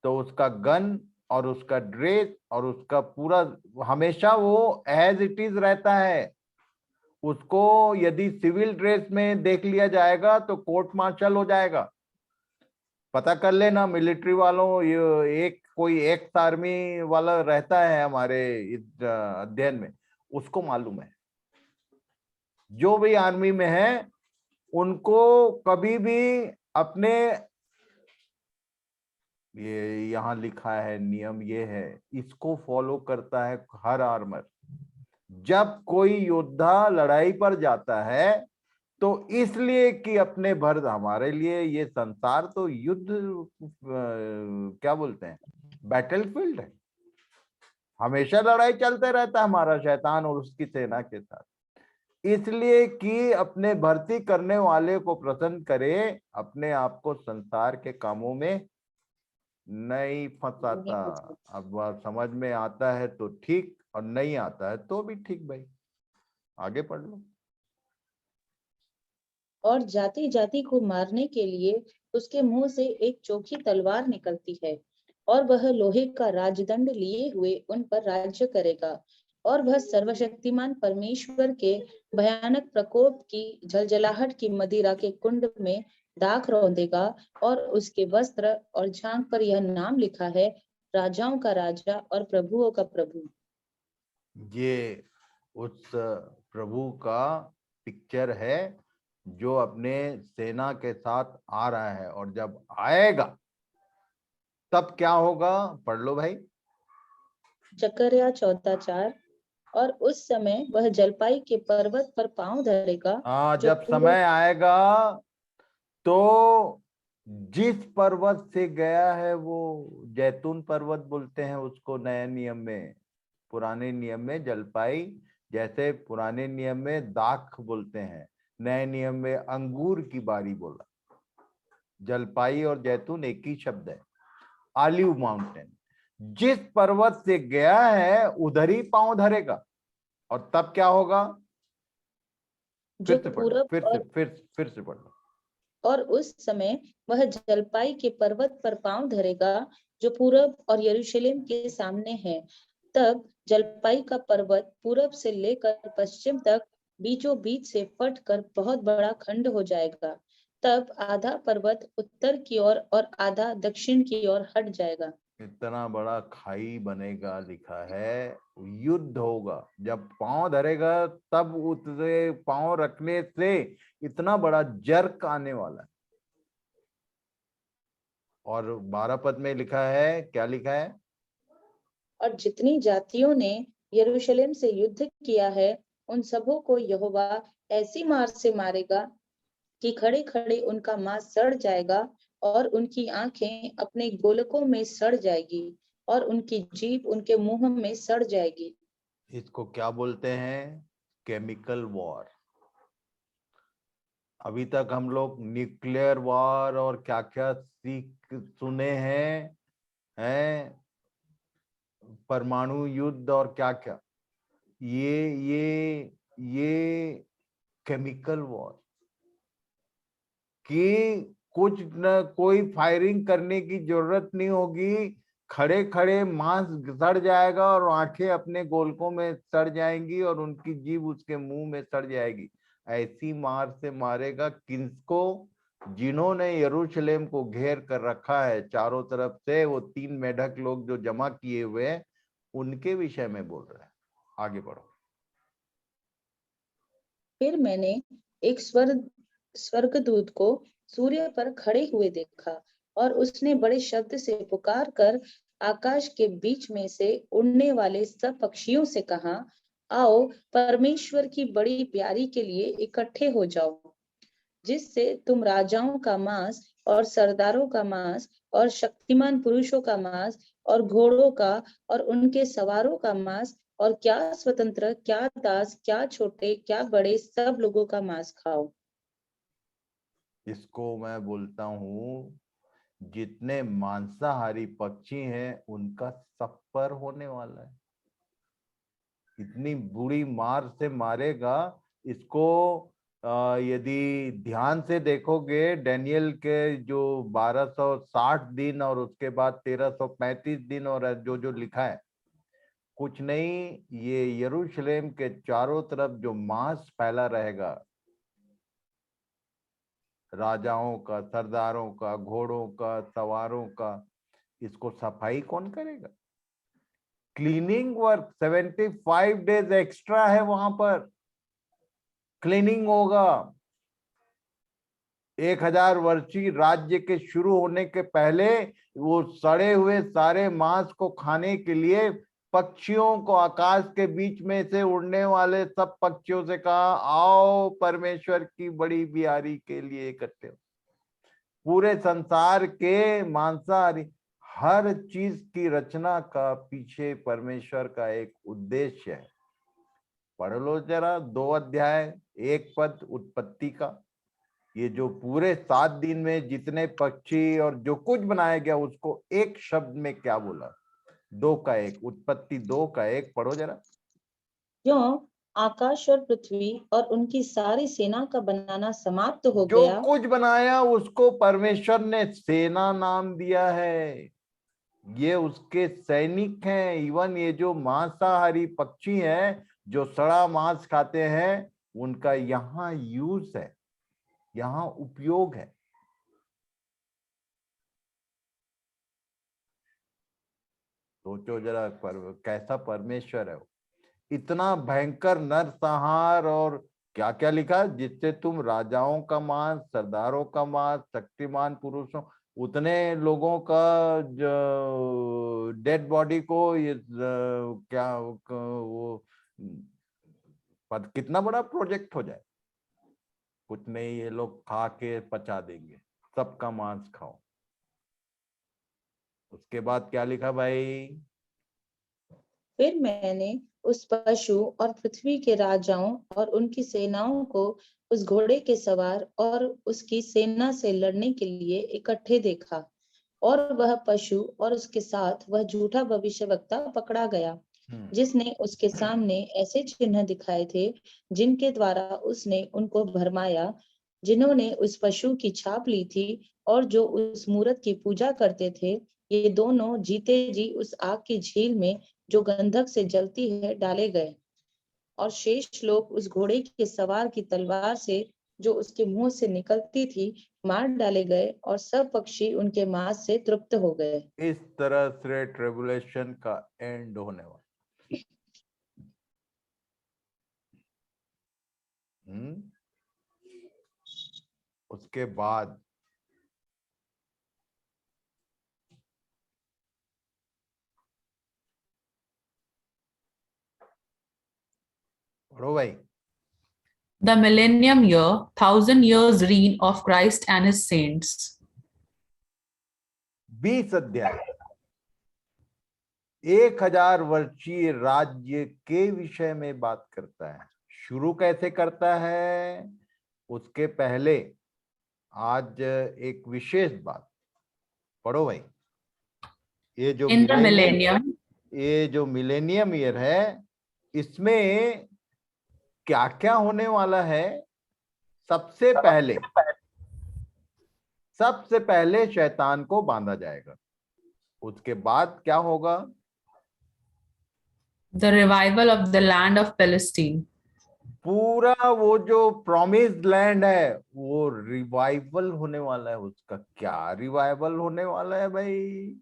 तो उसका गन और उसका ड्रेस और उसका पूरा हमेशा वो एज इट इज रहता है। उसको यदि सिविल ड्रेस में देख लिया जाएगा तो कोर्ट मार्शल हो जाएगा। पता कर लेना मिलिट्री वालों, ये कोई एक्स आर्मी वाला रहता है हमारे इस अध्ययन में, उसको मालूम है। जो भी आर्मी में है उनको कभी भी अपने, ये यहाँ लिखा है नियम, ये है, इसको फॉलो करता है हर आर्मर। जब कोई योद्धा लड़ाई पर जाता है तो इसलिए कि अपने भर, हमारे लिए ये संसार तो युद्ध क्या बोलते हैं, बैटलफील्ड है। हमेशा लड़ाई चलते रहता है हमारा शैतान और उसकी सेना के साथ। इसलिए कि अपने भर्ती करने वाले को प्रसन्न करे, अपने आप को संसार के कामों में नहीं फंसाता। अब बात समझ में आता है तो ठीक, और नहीं आता है तो भी ठीक भाई, आगे पढ़ लो। और जाति जाति को मारने के लिए उसके मुंह से एक चोखी तलवार निकलती है, और वह लोहे का राजदंड लिए हुए उन पर राज्य करेगा। और वह सर्वशक्तिमान परमेश्वर के भयानक प्रकोप की जलजलाहट की मदिरा के कुंड में दाख रौंदेगा, और उसके वस्त्र और झांग पर यह नाम लिखा है, राजाओं का राजा और प्रभुओं का प्रभु। ये उस प्रभु का पिक्चर है जो अपने सेना के साथ आ रहा है, और जब आएगा तब क्या होगा, पढ़ लो भाई। जकर्या 14:4। और उस समय वह जलपाई के पर्वत पर पांव धरेगा, जो जब पूरे समय आएगा तो जिस पर्वत से गया है, वो जैतून पर्वत बोलते हैं उसको नए नियम में। पुराने नियम में जलपाई, जैसे पुराने नियम में दाख बोलते हैं, नए नियम में अंगूर की बारी बोला। जलपाई और जैतून एक ही शब्द है। ऑलिव माउंटेन, जिस पर्वत से गया है उधर ही पांव धरेगा। और तब क्या होगा, जो फिर से पढ़ लो, पूरब फिर से पढ़ लो। और उस समय वह जलपाई के पर्वत पर पांव धरेगा, जो पूरब और यरूशलेम के सामने है। तब जलपाई का पर्वत पूरब से लेकर पश्चिम तक बीचों बीच से फट कर बहुत बड़ा खंड हो जाएगा। तब आधा पर्वत उत्तर की ओर और आधा दक्षिण की ओर हट जाएगा। इतना बड़ा खाई बनेगा, लिखा है युद्ध होगा। जब पांव धरेगा तब उतरे पांव रखने से इतना बड़ा जर्क आने वाला है। और 12 पद में लिखा है, क्या लिखा है? और जितनी जातियों ने यरूशलेम से युद्ध किया है उन सबों को यहोवा ऐसी मार से मारेगा कि खड़े खड़े उनका मांस सड़ जाएगा, और उनकी आंखें अपने गोलकों में सड़ जाएगी, और उनकी जीभ उनके मुंह में सड़ जाएगी। इसको क्या बोलते हैं? Chemical war. अभी तक हम लोग न्यूक्लियर वॉर और क्या क्या सुने हैं, परमाणु युद्ध और क्या क्या, ये केमिकल वॉर, कि कुछ न कोई फायरिंग करने की जरूरत नहीं होगी, खड़े खड़े मांस सड़ जाएगा और आंखें अपने गोलकों में सड़ जाएंगी और उनकी जीभ उसके मुंह में सड़ जाएगी। ऐसी मार से मारेगा किसको? जिन्होंने यरूशलेम को घेर कर रखा है चारों तरफ से, वो 3 मेढक लोग जो जमा किए हुए हैं, उनके विषय में बोल रहा है। आगे बढ़ो। फिर मैंने एक स्वर्गदूत को सूर्य पर खड़े हुए देखा, और उसने बड़े शब्द से पुकार कर आकाश के बीच में से उड़ने वाले सब पक्षियों से कहा, आओ परमेश्वर की बड़ी प्यारी के लिए इकट्ठे हो जाओ, जिससे तुम राजाओं का मांस और सरदारों का मांस और शक्तिमान पुरुषों का मांस और घोड़ों का और उनके सवारों का मांस और क्या स्वतंत्र, क्या दास, क्या छोटे, क्या बड़े, सब लोगों का मांस खाओ। इसको मैं बोलता हूँ, जितने मांसाहारी पक्षी हैं उनका सब पर होने वाला है। इतनी बुरी मार से मारेगा इसको। यदि ध्यान से देखोगे, डैनियल के जो 1260 दिन और उसके बाद 1335 दिन और जो जो लिखा है, कुछ नहीं, ये यरूशलेम के चारों तरफ जो मांस फैला रहेगा, राजाओं का, सरदारों का, घोड़ों का, सवारों का, इसको सफाई कौन करेगा? क्लीनिंग वर्क 75 डेज एक्स्ट्रा है वहां पर, क्लीनिंग होगा। 1000 वर्षीय राज्य के शुरू होने के पहले वो सड़े हुए सारे मांस को खाने के लिए पक्षियों को, आकाश के बीच में से उड़ने वाले सब पक्षियों से कहा, आओ परमेश्वर की बड़ी बिहारी के लिए इकट्ठे हो। पूरे संसार के मांसाहारी, हर चीज की रचना का पीछे परमेश्वर का एक उद्देश्य है। पढ़ लो जरा 2 अध्याय 1 पद उत्पत्ति का। ये जो पूरे 7 दिन में जितने पक्षी और जो कुछ बनाया गया, उसको एक शब्द में क्या बोला? 2 का 1, उत्पत्ति 2 का 1 पढ़ो जरा। क्यों आकाश और पृथ्वी और उनकी सारी सेना का बनाना समाप्त हो जो गया। कुछ बनाया उसको परमेश्वर ने सेना नाम दिया है। ये उसके सैनिक हैं। इवन ये जो मांसाहारी पक्षी हैं, जो सड़ा मांस खाते हैं, उनका यहाँ यूज है, यहाँ उपयोग है। सोचो जरा कैसा परमेश्वर है वो। इतना भयंकर नरसंहार और क्या क्या लिखा, जिससे तुम राजाओं का मांस, सरदारों का मांस, शक्तिमान पुरुषों, उतने लोगों का जो डेड बॉडी को ये क्या वो कितना बड़ा प्रोजेक्ट हो जाए। कुछ नहीं, ये लोग खा के पचा देंगे, सबका मांस खाओ। उसके बाद क्या लिखा भाई? फिर मैंने उस पशु और पृथ्वी के राजाओं और उनकी सेनाओं को उस घोड़े के सवार और उसकी सेना से लड़ने के लिए इकट्ठे देखा, और वह पशु और उसके साथ वह झूठा भविष्यवक्ता पकड़ा गया, जिसने उसके सामने ऐसे चिन्ह दिखाए थे जिनके द्वारा उसने उनको भरमाया, जिन्होंने उस पशु की छाप ली थी और जो उस मूरत की पूजा करते थे। ये दोनों जीते जी उस आग की झील में जो गंधक से जलती है डाले गए, और शेष लोग उस घोड़े के सवार की तलवार से जो उसके मुंह से निकलती थी मार डाले गए, और सब पक्षी उनके मांस से तृप्त हो गए। इस तरह से ट्रिबुलेशन का एंड होने वाला। उसके बाद पढ़ो भाई। The millennium year, 1000 years reign of Christ and his saints. 20 अध्याय 1000 वर्षीय राज्य के विषय में बात करता है। शुरू कैसे करता है? उसके पहले आज एक विशेष बात पढ़ो भाई। ये जो In the millennium, ये जो मिलेनियम ईयर है, इसमें क्या क्या होने वाला है? सबसे सबसे पहले शैतान को बांधा जाएगा। उसके बाद क्या होगा? The revival of the land of Palestine. पूरा वो जो प्रॉमिस्ड लैंड है वो रिवाइवल होने वाला है। उसका क्या रिवाइवल होने वाला है भाई?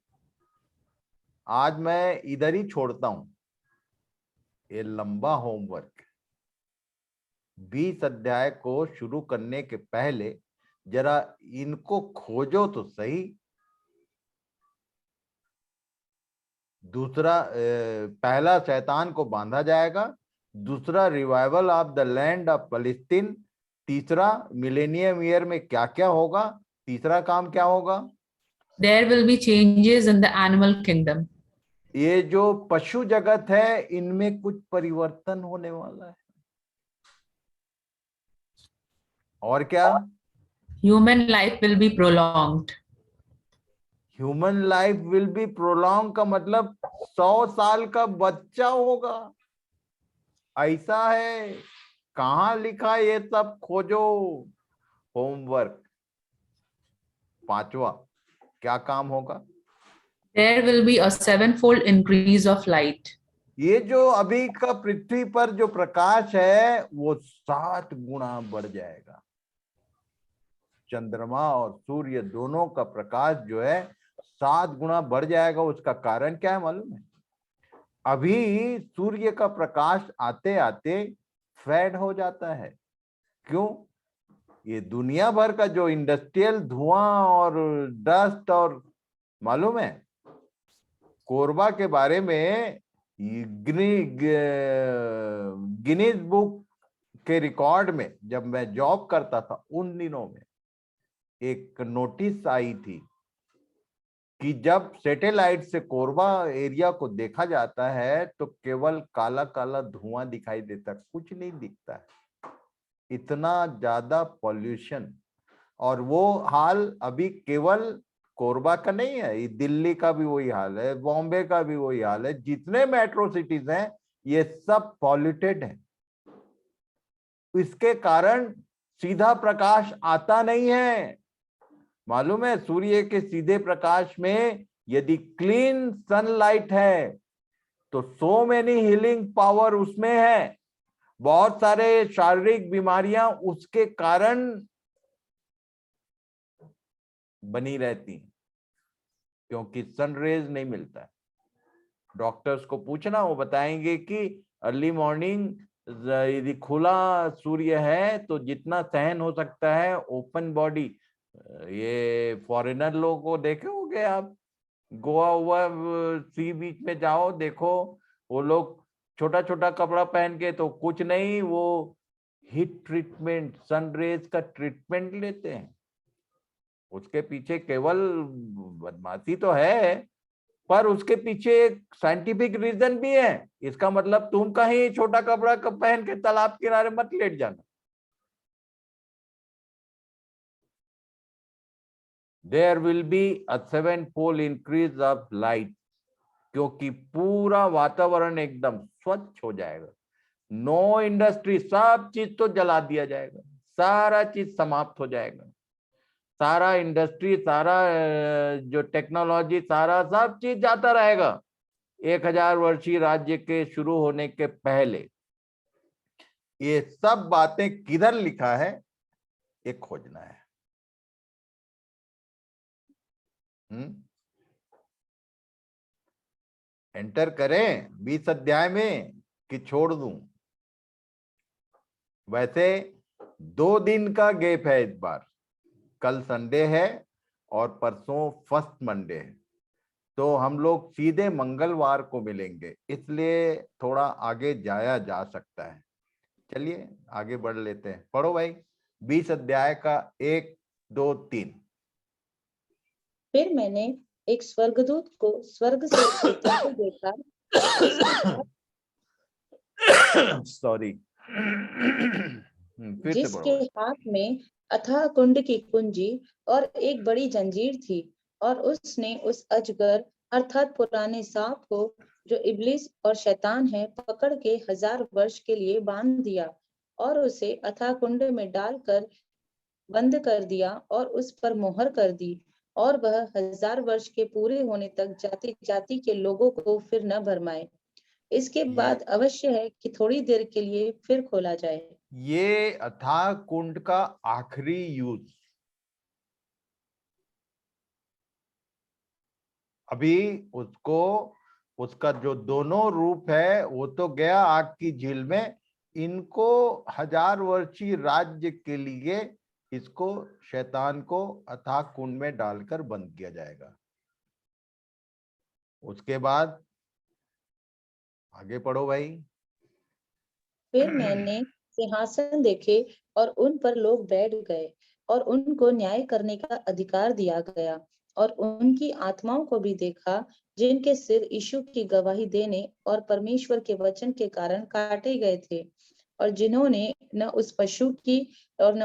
आज मैं इधर ही छोड़ता हूं, ये लंबा होमवर्क। 20 अध्याय को शुरू करने के पहले जरा इनको खोजो तो सही। दूसरा, पहला शैतान को बांधा जाएगा, दूसरा revival of the land of Palestine, तीसरा मिलेनियम ईयर में क्या क्या होगा, तीसरा काम क्या होगा? There will be changes in the animal kingdom. ये जो पशु जगत है इनमें कुछ परिवर्तन होने वाला है। और क्या? Human life will be prolonged. Human life will be prolong का मतलब 100 साल का बच्चा होगा। ऐसा है? कहाँ लिखा? ये सब खोजो। होमवर्क। पांचवा क्या काम होगा? There will be a sevenfold increase of light. ये जो अभी का पृथ्वी पर जो प्रकाश है वो 7 गुना बढ़ जाएगा। चंद्रमा और सूर्य दोनों का प्रकाश जो है 7 गुना बढ़ जाएगा। उसका कारण क्या है मालूम है? अभी सूर्य का प्रकाश आते आते फेड हो जाता है। क्यों? ये दुनिया भर का जो इंडस्ट्रियल धुआं और डस्ट, और मालूम है कोरबा के बारे में गिनीज बुक के रिकॉर्ड में जब मैं जॉब करता था उन दिनों में एक नोटिस आई थी कि जब सैटेलाइट से कोरबा एरिया को देखा जाता है तो केवल काला काला धुआं दिखाई देता, कुछ नहीं दिखता है। इतना ज्यादा पॉल्यूशन। और वो हाल अभी केवल कोरबा का नहीं है, दिल्ली का भी वही हाल है, बॉम्बे का भी वही हाल है। जितने मेट्रो सिटीज हैं ये सब पॉल्यूटेड है। इसके कारण सीधा प्रकाश आता नहीं है। मालूम है सूर्य के सीधे प्रकाश में यदि क्लीन सनलाइट है तो सो मेनी हीलिंग पावर उसमें है। बहुत सारे शारीरिक बीमारियां उसके कारण बनी रहती हैं क्योंकि सनरेज नहीं मिलता है। डॉक्टर्स को पूछना, वो बताएंगे कि अर्ली मॉर्निंग यदि खुला सूर्य है तो जितना सहन हो सकता है ओपन बॉडी। ये फॉरेनर लोगों को देखे होंगे आप, गोवा हुआ सी बीच में जाओ, देखो वो लोग छोटा छोटा कपड़ा पहन के तो कुछ नहीं, वो हीट ट्रीटमेंट, सनरेज का ट्रीटमेंट लेते हैं। उसके पीछे केवल बदमाशी तो है पर उसके पीछे एक साइंटिफिक रीजन भी है। इसका मतलब तुम कहीं छोटा कपड़ा पहन के तालाब किनारे मत लेट जाना। There will be a 7-fold increase of light, क्योंकि पूरा वातावरण एकदम स्वच्छ हो जाएगा। नो इंडस्ट्री, सब चीज तो जला दिया जाएगा, सारा चीज समाप्त हो जाएगा। सारा इंडस्ट्री, सारा जो टेक्नोलॉजी, सारा सब चीज जाता रहेगा। 1000 वर्षीय राज्य के शुरू होने के पहले ये सब बातें किधर लिखा है ये खोजना है। एंटर करें 20 अध्याय में कि छोड़ दूं? वैसे 2 दिन का गैप है इस बार, कल संडे है और परसों फर्स्ट मंडे है, तो हम लोग सीधे मंगलवार को मिलेंगे, इसलिए थोड़ा आगे जाया जा सकता है। चलिए आगे बढ़ लेते हैं। पढ़ो भाई 20 अध्याय का 1, 2, 3। फिर मैंने एक स्वर्गदूत को स्वर्ग से उतरते देखा, सॉरी जिसके हाथ में अथाह कुंड की कुंजी और एक बड़ी जंजीर थी, और उसने उस अजगर अर्थात पुराने सांप को जो इब्लिस और शैतान है पकड़ के 1000 वर्ष के लिए बांध दिया और उसे अथाह कुंड में डालकर बंद कर दिया और उस पर मोहर कर दी, और वह 1000 वर्ष के पूरे होने तक जाति जाति के लोगों को फिर न भरमाए। इसके बाद अवश्य है कि थोड़ी देर के लिए फिर खोला जाए। ये अथाह कुंड का आखिरी यूज। अभी उसको, उसका जो दोनों रूप है वो तो गया आग की झील में। इनको 1000 वर्षीय राज्य के लिए इसको, शैतान को अथाह कुंड में डालकर बंद किया जाएगा। उसके बाद आगे पढ़ो भाई। फिर मैंने सिंहासन देखे और उन पर लोग बैठ गए, और उनको न्याय करने का अधिकार दिया गया, और उनकी आत्माओं को भी देखा, जिनके सिर यीशु की गवाही देने और परमेश्वर के वचन के कारण काटे गए थे, और जिन्होंने न उस पशु की और न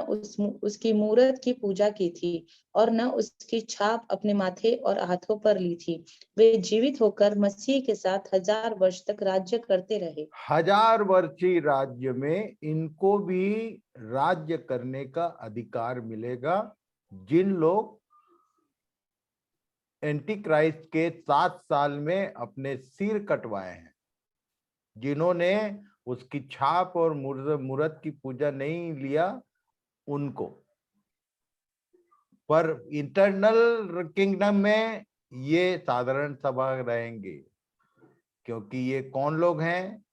उसकी मूरत की पूजा की थी, और न उसकी छाप अपने माथे और हाथों पर ली थी। वे जीवित होकर मसीह के साथ 1000 वर्ष तक राज्य करते रहे। 1000 वर्षीय राज्य में इनको भी राज्य करने का अधिकार मिलेगा। जिन लोग एंटी क्राइस्ट के 7 साल में अपने सिर कटवाए हैं, जिन्होंने उसकी छाप और मूरत की पूजा नहीं लिया, उनको। पर इंटरनल किंगडम में ये साधारण सभा रहेंगे। क्योंकि ये कौन लोग हैं?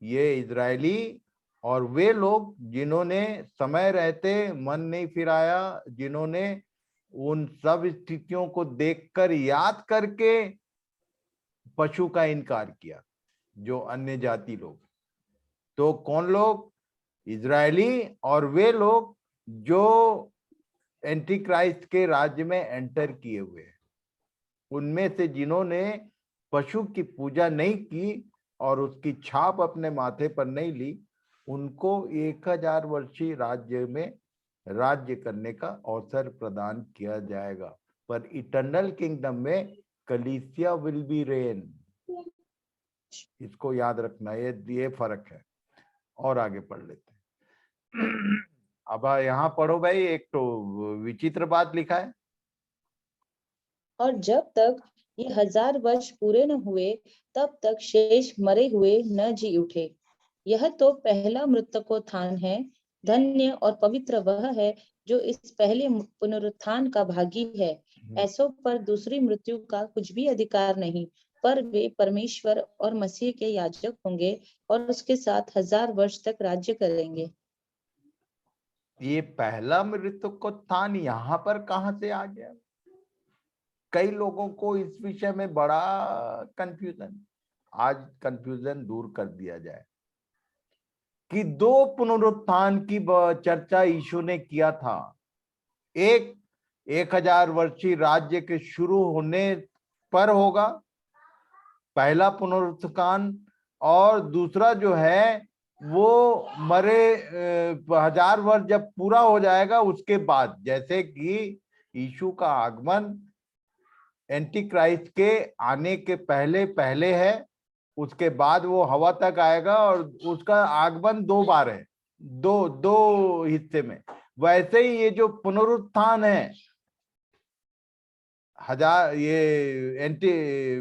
ये इजरायली और वे लोग जिन्होंने समय रहते मन नहीं फिराया, जिन्होंने उन सब स्थितियों को देखकर याद करके पशु का इनकार किया, जो अन्य जाति लोग। तो कौन लोग? इजरायली और वे लोग जो एंटी क्राइस्ट के राज्य में एंटर किए हुए हैं। उनमें से जिन्होंने पशु की पूजा नहीं की और उसकी छाप अपने माथे पर नहीं ली, उनको 1000 वर्षीय राज्य में राज्य करने का अवसर प्रदान किया जाएगा। पर इटर्नल किंगडम में कलीसिया विल बी रेन। इसको याद रखना, ये फर्क है। और आगे पढ़ लेते हैं। अब यहाँ पढ़ो भाई, एक तो विचित्र बात लिखा है। और जब तक ये 1000 वर्ष पूरे न हुए, तब तक शेष मरे हुए न जी उठे। यह तो पहला मृतकोत्थान है। धन्य और पवित्र वह है जो इस पहले पुनरुत्थान का भागी है। ऐसों पर दूसरी मृत्यु का कुछ भी अधिकार नहीं, पर वे परमेश्वर और मसीह के याजक होंगे और उसके साथ 1000 वर्ष तक राज्य करेंगे। ये पहला मृतकोत्थान यहाँ पर कहाँ से आ गया? कई लोगों को इस विषय में बड़ा कंफ्यूजन। आज कंफ्यूजन दूर कर दिया जाए कि 2 पुनरुत्थान की चर्चा यीशु ने किया था। एक 1000 वर्षीय राज्य के शुरू होने पर होगा, पहला पुनरुत्थान, और दूसरा जो है वो मरे 1000 वर्ष जब पूरा हो जाएगा उसके बाद। जैसे कि यीशु का आगमन एंटी क्राइस्ट के आने के पहले पहले है, उसके बाद वो हवा तक आएगा, और उसका आगमन 2 बार है, दो हिस्से में। वैसे ही ये जो पुनरुत्थान है, ये एंटी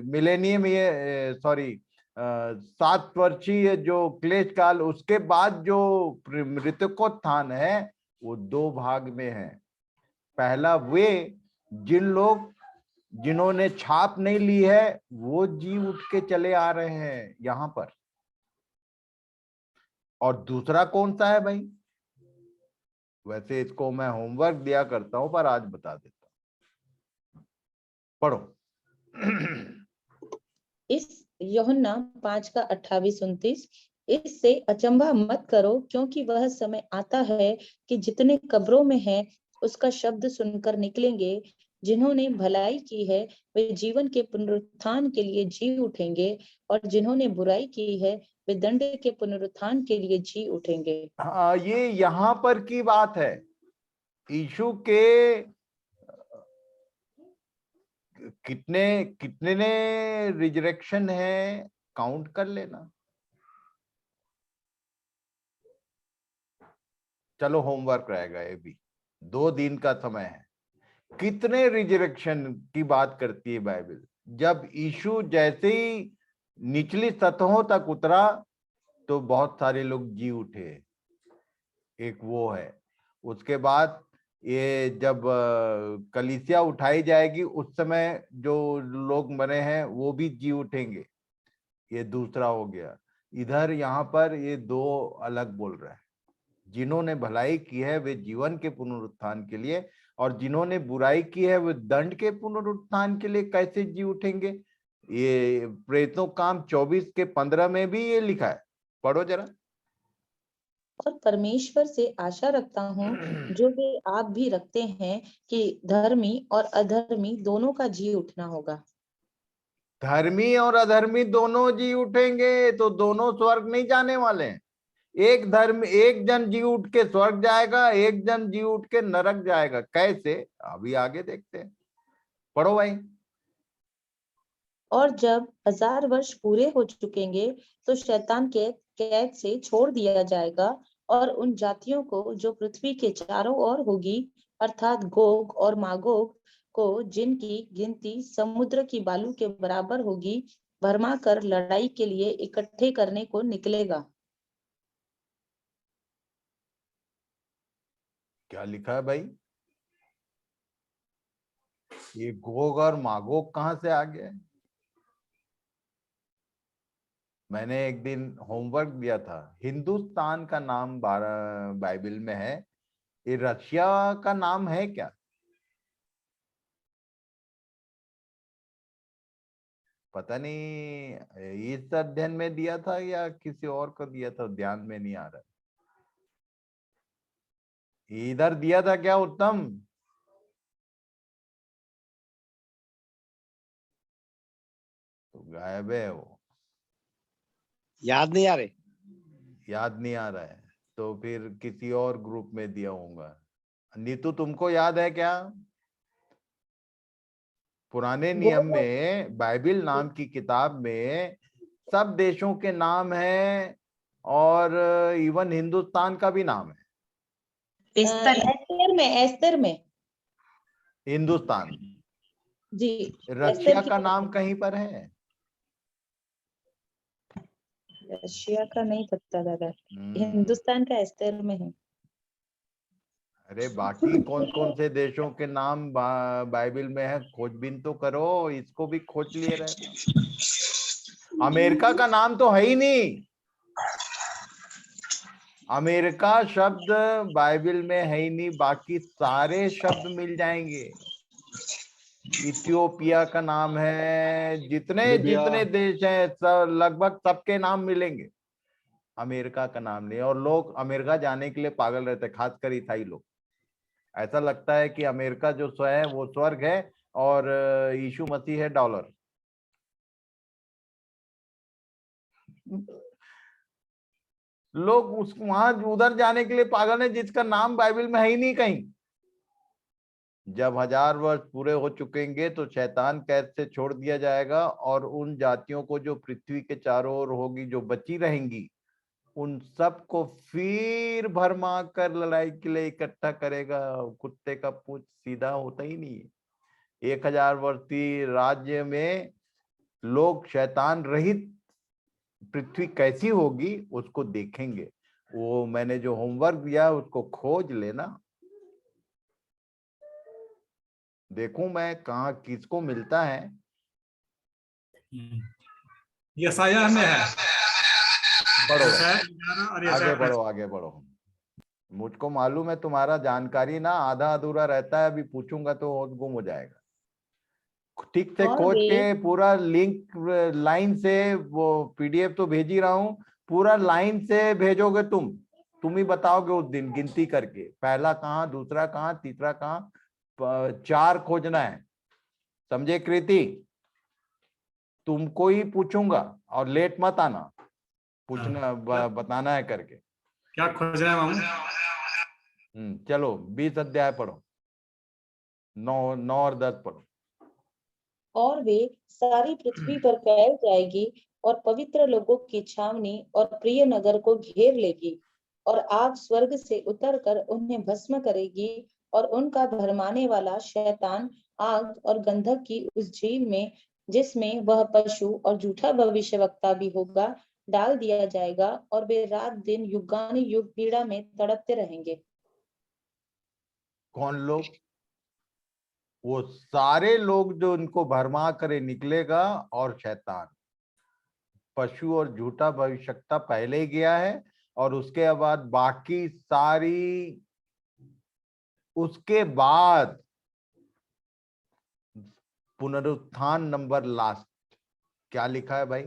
मिलेनियम, ये 7 वर्षीय जो क्लेश काल, उसके बाद जो मृतकोत्थान है वो 2 भाग में है। पहला वे जिन्होंने छाप नहीं ली है, वो जी उठ के चले आ रहे हैं यहां पर। और दूसरा कौन सा है भाई? वैसे इसको मैं होमवर्क दिया करता हूं, पर आज बता देता हूं। पढ़ो। इस यूहन्ना 5 का 28-29, इससे अचंभा मत करो, क्योंकि वह समय आता है कि जितने कब्रों में हैं उसका शब्द सुनकर निकलेंगे। जिन्होंने भलाई की है वे जीवन के पुनरुत्थान के लिए जी उठेंगे, और जिन्होंने बुराई की है वे दंड के पुनरुत्थान के लिए जी उठेंगे। हाँ, ये यहाँ पर की बात है। यीशु के कितने कितने रिजरेक्शन है, काउंट कर लेना। चलो होमवर्क रहेगा ये भी, 2 दिन का समय है। कितने रिजरेक्शन की बात करती है बाइबल। जब यीशु जैसे ही निचली सतहों तक उतरा तो बहुत सारे लोग जी उठे, एक वो है। उसके बाद ये जब कलीसिया उठाई जाएगी उस समय जो लोग मरे हैं वो भी जी उठेंगे, ये दूसरा हो गया। इधर यहाँ पर ये 2 अलग बोल रहा है। जिन्होंने भलाई की है वे जीवन के पुनरुत्थान के लिए, और जिन्होंने बुराई की है वे दंड के पुनरुत्थान के लिए कैसे जी उठेंगे। ये प्रेतों काम 24 के 15 में भी ये लिखा है, पढ़ो जरा। और परमेश्वर से आशा रखता हूँ, जो वे आप भी रखते हैं, कि धर्मी और अधर्मी दोनों का जी उठना होगा। धर्मी और अधर्मी दोनों जी उठेंगे, तो दोनों स्वर्ग नहीं जाने वाले हैं। एक जन जी उठ के स्वर्ग जाएगा, एक जन जी उठ के नरक जाएगा। कैसे, अभी आगे देखते हैं, पढ़ो भाई। और जब 1000 वर्ष पूरे हो चुकेंगे तो शैतान के कैद से छोड़ दिया जाएगा, और उन जातियों को जो पृथ्वी के चारों ओर होगी, अर्थात गोग और मागोग को, जिनकी गिनती समुद्र की बालू के बराबर होगी, भरमा कर लड़ाई के लिए इकट्ठे करने को निकलेगा। क्या लिखा है भाई? ये गोग और मागोग कहां से आ गया? मैंने एक दिन होमवर्क दिया था, हिंदुस्तान का नाम बाइबल में है, ये रशिया का नाम है क्या? पता नहीं इस अध्ययन में दिया था या किसी और को दिया था, ध्यान में नहीं आ रहा। इधर दिया था क्या उत्तम? तो गायब है वो, याद नहीं आ रहे। याद नहीं आ रहा है, तो फिर किसी और ग्रुप में दिया होगा। नीतू तुमको याद है क्या? पुराने नियम में बाइबल नाम की किताब में सब देशों के नाम है, और इवन हिंदुस्तान का भी नाम है। एस्तर में हिंदुस्तान, जी, रशिया एस्तर का की नाम कहीं पर है? रशिया का नहीं पता दादा, हिंदुस्तान का एस्तर में है। अरे बाकी कौन कौन से देशों के नाम बाइबल में है, खोजबीन तो करो, इसको भी खोज लिए रहे। अमेरिका का नाम तो है ही नहीं, अमेरिका शब्द बाइबल में है ही नहीं, बाकी सारे शब्द मिल जाएंगे। इथियोपिया का नाम है, जितने देश हैं सब लगभग सबके नाम मिलेंगे, अमेरिका का नाम नहीं। और लोग अमेरिका जाने के लिए पागल रहते हैं, खासकर ईसाई लोग। ऐसा लगता है कि अमेरिका जो है वो स्वर्ग है और यीशु मसीह है डॉलर। लोग उस वहां उधर जाने के लिए पागल है जिसका नाम बाइबल में है ही नहीं कहीं। जब 1000 वर्ष पूरे हो चुकेंगे तो शैतान कैद से छोड़ दिया जाएगा, और उन जातियों को जो पृथ्वी के चारों ओर होगी, जो बची रहेंगी, उन सबको फिर भरमा कर लड़ाई के लिए इकट्ठा करेगा। कुत्ते का पूंछ सीधा होता ही नहीं है। 1000 वर्षीय राज्य में लोग शैतान रहित पृथ्वी कैसी होगी उसको देखेंगे। वो मैंने जो होमवर्क दिया उसको खोज लेना, देखूं मैं कहा किसको मिलता है। यशायाह में है। पढ़ो यशायाह 11 और आगे यशायाह बढ़ो, आगे बढ़ो। मुझको मालूम है तुम्हारा जानकारी ना आधा अधूरा रहता है, अभी पूछूंगा तो गुम हो जाएगा। ठीक से और खोज वे के पूरा लिंक लाइन से, वो पीडीएफ तो भेज ही रहा हूं, पूरा लाइन से भेजोगे तुम ही बताओगे उस दिन गिनती करके, पहला कहाँ, दूसरा कहाँ, तीसरा कहाँ। 4 खोजना है, समझे कृति? तुमको ही पूछूंगा और लेट मत आना, पूछना बताना है करके। क्या खोज रहे हैं मामू? चलो 20 अध्याय पढ़ो, 9 और 10 पढ़ो। और वे सारी पृथ्वी पर फैल जाएगी, और पवित्र लोगों की छावनी और प्रिय नगर को घेर लेगी, और आग स्वर्ग से उतरकर उन्हें भस्म करेगी, और उनका भरमाने वाला शैतान आग और गंधक की उस झील में, जिसमें वह पशु और झूठा भविष्यवक्ता भी होगा, डाल दिया जाएगा, और वे रात दिन युगानुयुग पीड़ा में तड़पते रहेंगे। कौन लोग? वो सारे लोग जो इनको भरमा करे निकलेगा, और शैतान, पशु और झूठा भविष्यवक्ता पहले ही गया है, और उसके बाद बाकी सारी, उसके बाद पुनरुत्थान नंबर लास्ट। क्या लिखा है भाई,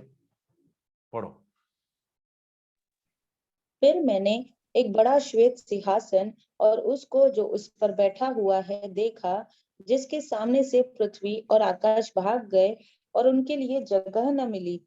पढ़ो। फिर मैंने एक बड़ा श्वेत सिंहासन और उसको जो उस पर बैठा हुआ है देखा, जिसके सामने से पृथ्वी और आकाश भाग गए और उनके लिए जगह न मिली।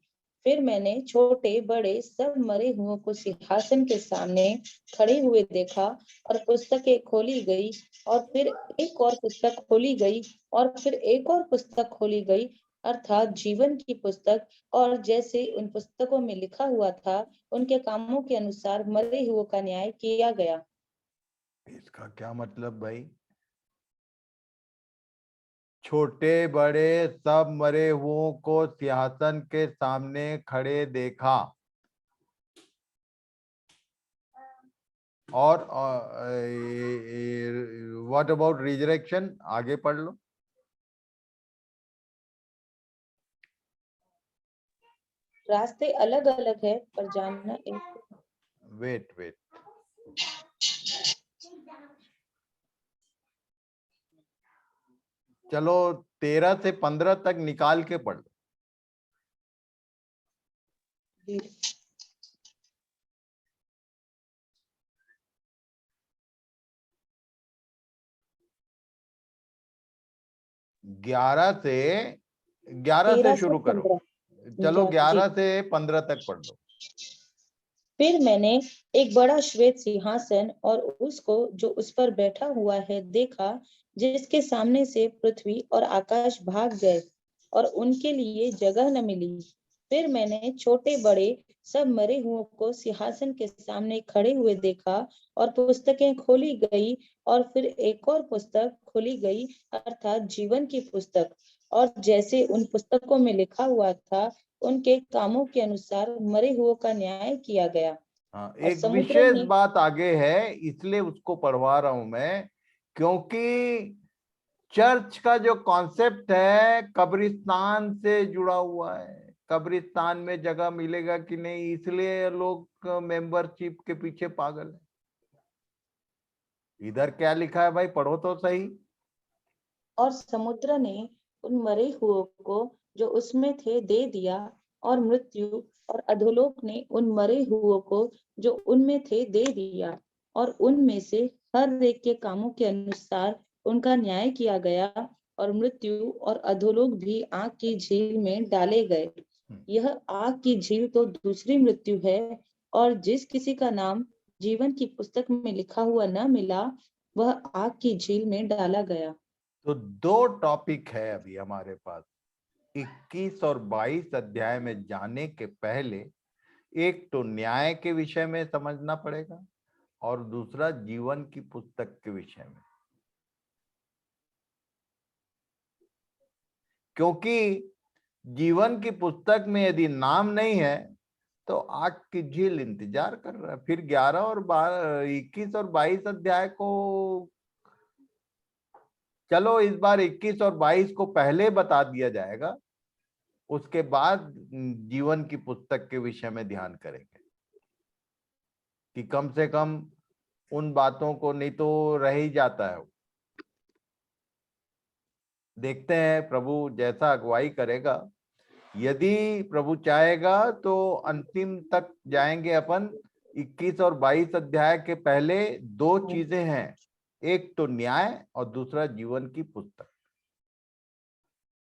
फिर मैंने छोटे बड़े सब मरे हुओं को सिंहासन के सामने खड़े हुए देखा, और पुस्तकें खोली गई, और फिर एक और पुस्तक खोली गई, और फिर एक और पुस्तक खोली गई, अर्थात जीवन की पुस्तक। और जैसे उन पुस्तकों में लिखा हुआ था, उनके कामों के अनुसार मरे हुओं का न्याय किया गया। इसका क्या मतलब भाई? छोटे बड़े सब मरे हुओं को सिंहासन के सामने खड़े देखा, और व्हाट अबाउट रिजरेक्शन? आगे पढ़ लो। रास्ते अलग अलग है, पर जानना एक। वेट वेट, चलो 13 से 15 तक निकाल के पढ़ लो। ही। 11 से 13 से शुरू करो। 15। चलो जी। 11 से 15 तक पढ़ लो। फिर मैंने एक बड़ा श्वेत सिंहासन और उसको जो उस पर बैठा हुआ है देखा, जिसके सामने से पृथ्वी और आकाश भाग गए और उनके लिए जगह न मिली। फिर मैंने छोटे बड़े सब मरे हुओं को सिंहासन के सामने खड़े हुए देखा, और पुस्तकें खोली गई, और फिर एक और पुस्तक खोली गई, अर्थात जीवन की पुस्तक। और जैसे उन पुस्तकों में लिखा हुआ था, उनके कामों के अनुसार मरे हुओं का न्याय किया गया। हाँ, और एक समुद्र विशेष ने। बात आगे है, इसलिए उसको पढ़वा रहा हूं मैं, क्योंकि चर्च का जो कॉन्सेप्ट है कब्रिस्तान से जुड़ा हुआ है। कब्रिस्तान में जगह मिलेगा कि नहीं, इसलिए लोग मेंबरशिप के पीछे पागल है। इधर क्या लिखा है भाई, पढ़ो तो सही। और समुद्र ने उन मरे हुओं को जो उसमें थे दे दिया, और मृत्यु और अधोलोक ने उन मरे हुओं को जो उनमें थे दे दिया, और उनमें से हर एक के कामों के अनुसार उनका न्याय किया गया। और मृत्यु और अधोलोक भी आग की झील में डाले गए। यह आग की झील तो दूसरी मृत्यु है, और जिस किसी का नाम जीवन की पुस्तक में लिखा हुआ न मिला, वह आग की झील में डाला गया। तो दो टॉपिक है अभी हमारे पास। 21 और 22 अध्याय में जाने के पहले एक तो न्याय के विषय में समझना पड़ेगा, और दूसरा जीवन की पुस्तक के विषय में। क्योंकि जीवन की पुस्तक में यदि नाम नहीं है तो आग की झील इंतजार कर रहा है। फिर 21 और 22 अध्याय को, चलो इस बार 21 और 22 को पहले बता दिया जाएगा, उसके बाद जीवन की पुस्तक के विषय में ध्यान करेंगे, कि कम से कम उन बातों को, नहीं तो रह ही जाता है। देखते हैं प्रभु जैसा अगुवाई करेगा। यदि प्रभु चाहेगा तो अंतिम तक जाएंगे अपन। 21 और 22 अध्याय के पहले दो चीजें हैं, एक तो न्याय और दूसरा जीवन की पुस्तक।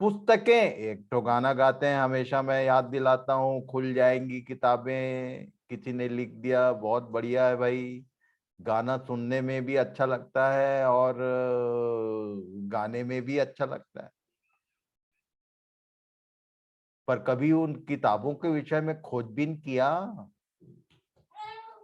पुस्तकें, एक तो गाना गाते हैं, हमेशा मैं याद दिलाता हूँ, खुल जाएंगी किताबें, किसी ने लिख दिया, बहुत बढ़िया है भाई। गाना सुनने में भी अच्छा लगता है और गाने में भी अच्छा लगता है, पर कभी उन किताबों के विषय में खोजबीन किया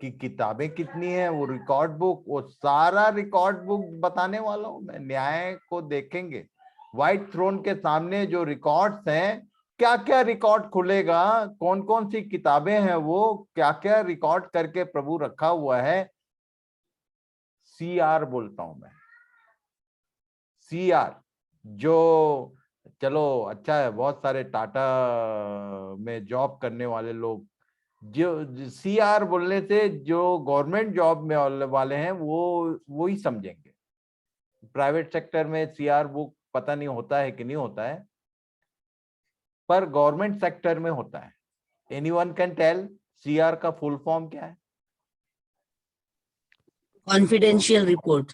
कि किताबें कितनी हैं, वो रिकॉर्ड बुक, वो सारा रिकॉर्ड बुक बताने वाला हूं मैं। न्याय को देखेंगे, व्हाइट थ्रोन के सामने जो रिकॉर्ड्स हैं, क्या क्या रिकॉर्ड खुलेगा, कौन कौन सी किताबें हैं, वो क्या क्या रिकॉर्ड करके प्रभु रखा हुआ है। CR बोलता हूं मैं, CR। जो चलो अच्छा है, बहुत सारे टाटा में जॉब करने वाले लोग, जो CR बोलने से जो गवर्नमेंट जॉब में वाले हैं वो ही समझेंगे। प्राइवेट सेक्टर में CR बुक पता नहीं होता है कि नहीं होता है, पर गवर्नमेंट सेक्टर में होता है। एनीवन कैन टेल CR का फुल फॉर्म क्या है? Confidential report.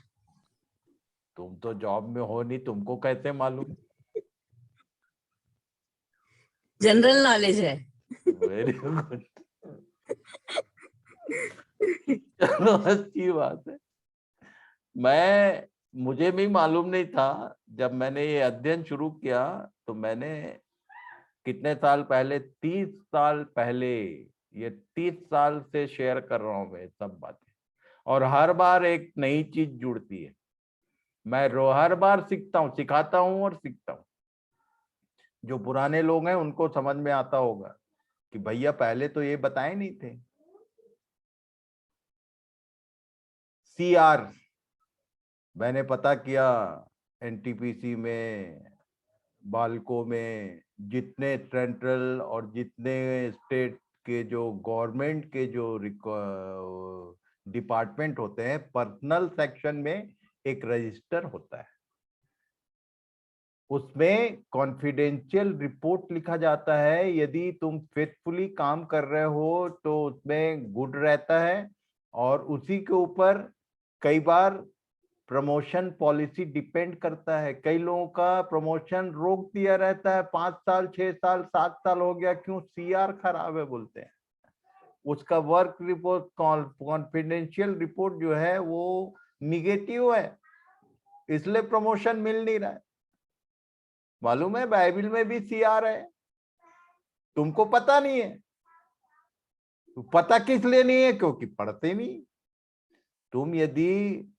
तुम तो जॉब में हो नहीं, तुमको कैसे मालूम? जनरल नॉलेज है। Very good. चलो अच्छी बात है। मुझे भी मालूम नहीं था। जब मैंने ये अध्ययन शुरू किया तो मैंने कितने साल पहले, 30 साल पहले, ये 30 साल से शेयर कर रहा हूं मैं सब बातें, और हर बार एक नई चीज जुड़ती है। मैं हर बार सीखता हूँ, सिखाता हूँ और सीखता हूँ। जो पुराने लोग हैं उनको समझ में आता होगा कि भैया पहले तो ये बताए नहीं थे। CR मैंने पता किया, NTPC में, बाल्को में, जितने सेंट्रल और जितने स्टेट के जो गवर्नमेंट के जो डिपार्टमेंट होते हैं, पर्सनल सेक्शन में एक रजिस्टर होता है, उसमें कॉन्फिडेंशियल रिपोर्ट लिखा जाता है। यदि तुम फेथफुली काम कर रहे हो तो उसमें गुड रहता है, और उसी के ऊपर कई बार प्रमोशन पॉलिसी डिपेंड करता है। कई लोगों का प्रमोशन रोक दिया रहता है, 5 साल 6 साल 7 साल हो गया, क्यों? CR खराब है बोलते हैं। उसका वर्क रिपोर्ट, कॉन्फिडेंशियल रिपोर्ट जो है वो निगेटिव है, इसलिए प्रमोशन मिल नहीं रहा है। मालूम है बाइबल में भी CR है, तुमको पता नहीं है। पता किस लिए नहीं है? क्योंकि पढ़ते नहीं। तुम यदि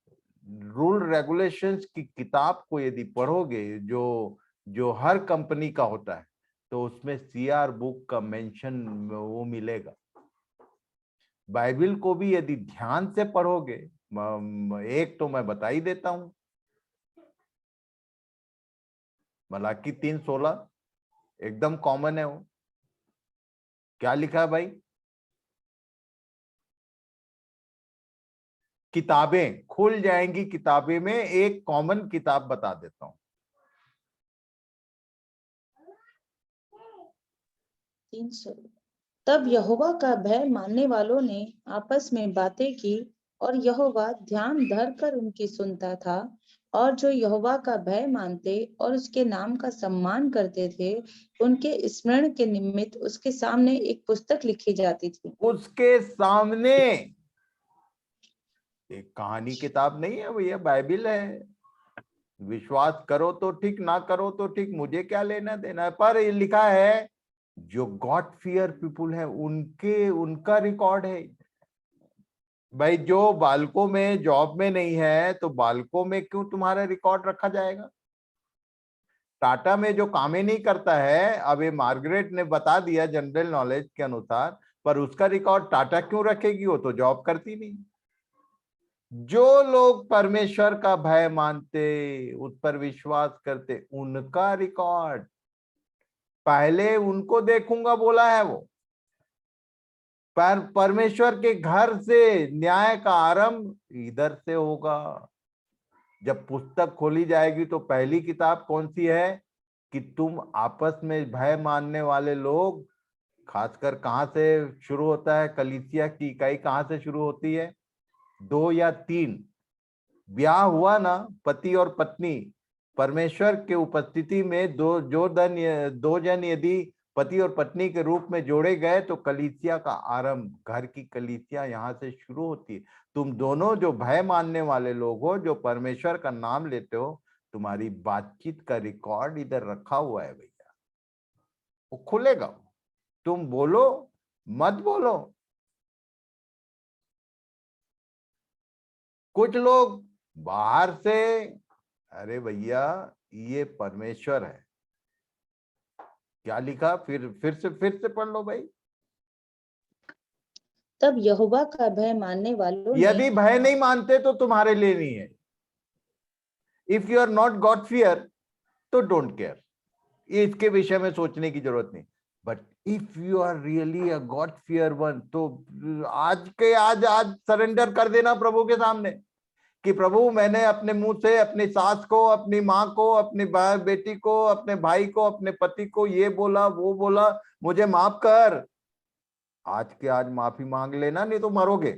रूल रेगुलेशंस की किताब को यदि पढ़ोगे, जो जो हर कंपनी का होता है, तो उसमें CR बुक का मेंशन वो मिलेगा। बाइबल को भी यदि ध्यान से पढ़ोगे, एक तो मैं बता ही देता हूं, मलाकी 3:16 एकदम कॉमन है। वो क्या लिखा है भाई? किताबें खुल जाएंगी, किताबें में एक कॉमन किताब बता देता हूं। 300। तब यहोवा का भय मानने वालों ने आपस में बातें की, और यहोवा ध्यान धर कर उनकी सुनता था। और जो यहोवा का भय मानते और उसके नाम का सम्मान करते थे, उनके स्मरण के निमित्त उसके सामने एक पुस्तक लिखी जाती थी। उसके सामने एक कहानी किताब नहीं है भैया, बाइबल है। विश्वास करो तो ठीक, ना करो तो ठीक, मुझे क्या लेना देना है। पर ये लिखा है जो गॉड फियर पीपुल है उनका रिकॉर्ड है। भाई जो बालकों में जॉब में नहीं है, तो बालकों में क्यों तुम्हारा रिकॉर्ड रखा जाएगा? टाटा में जो काम ही नहीं करता है, अब ये मार्गरेट ने बता दिया जनरल नॉलेज के अनुसार, पर उसका रिकॉर्ड टाटा क्यों रखेगी? वो तो जॉब करती नहीं। जो लोग परमेश्वर का भय मानते, उस पर विश्वास करते, उनका रिकॉर्ड पहले उनको देखूंगा बोला है वो। पर परमेश्वर के घर से न्याय का आरंभ इधर से होगा। जब पुस्तक खोली जाएगी तो पहली किताब कौन सी है? कि तुम आपस में भय मानने वाले लोग, खासकर कहां से शुरू होता है? कलीसिया की इकाई कहां से शुरू होती है? 2 या 3 ब्याह हुआ ना, पति और पत्नी, परमेश्वर के उपस्थिति में दो जन यदि पति और पत्नी के रूप में जोड़े गए, तो कलीसिया का आरंभ, घर की कलीसिया यहां से शुरू होती है। तुम दोनों जो भय मानने वाले लोग हो, जो परमेश्वर का नाम लेते हो, तुम्हारी बातचीत का रिकॉर्ड इधर रखा हुआ है भैया, वो खुलेगा। तुम बोलो मत बोलो, कुछ लोग बाहर से, अरे भैया ये परमेश्वर है, क्या लिखा, फिर से पढ़ लो भाई। तब यहोवा का भय मानने वालों ने, यदि भय नहीं मानते तो तुम्हारे लिए नहीं है। If you are not god fear तो डोंट केयर, इसके विषय में सोचने की जरूरत नहीं। But if you are really a god fear one, तो आज सरेंडर कर देना प्रभु के सामने कि प्रभु मैंने अपने मुंह से अपनी सास को, अपनी माँ को, अपनी बेटी को, अपने भाई को, अपने पति को ये बोला वो बोला, मुझे माफ कर। आज के आज माफी मांग लेना, नहीं तो मरोगे।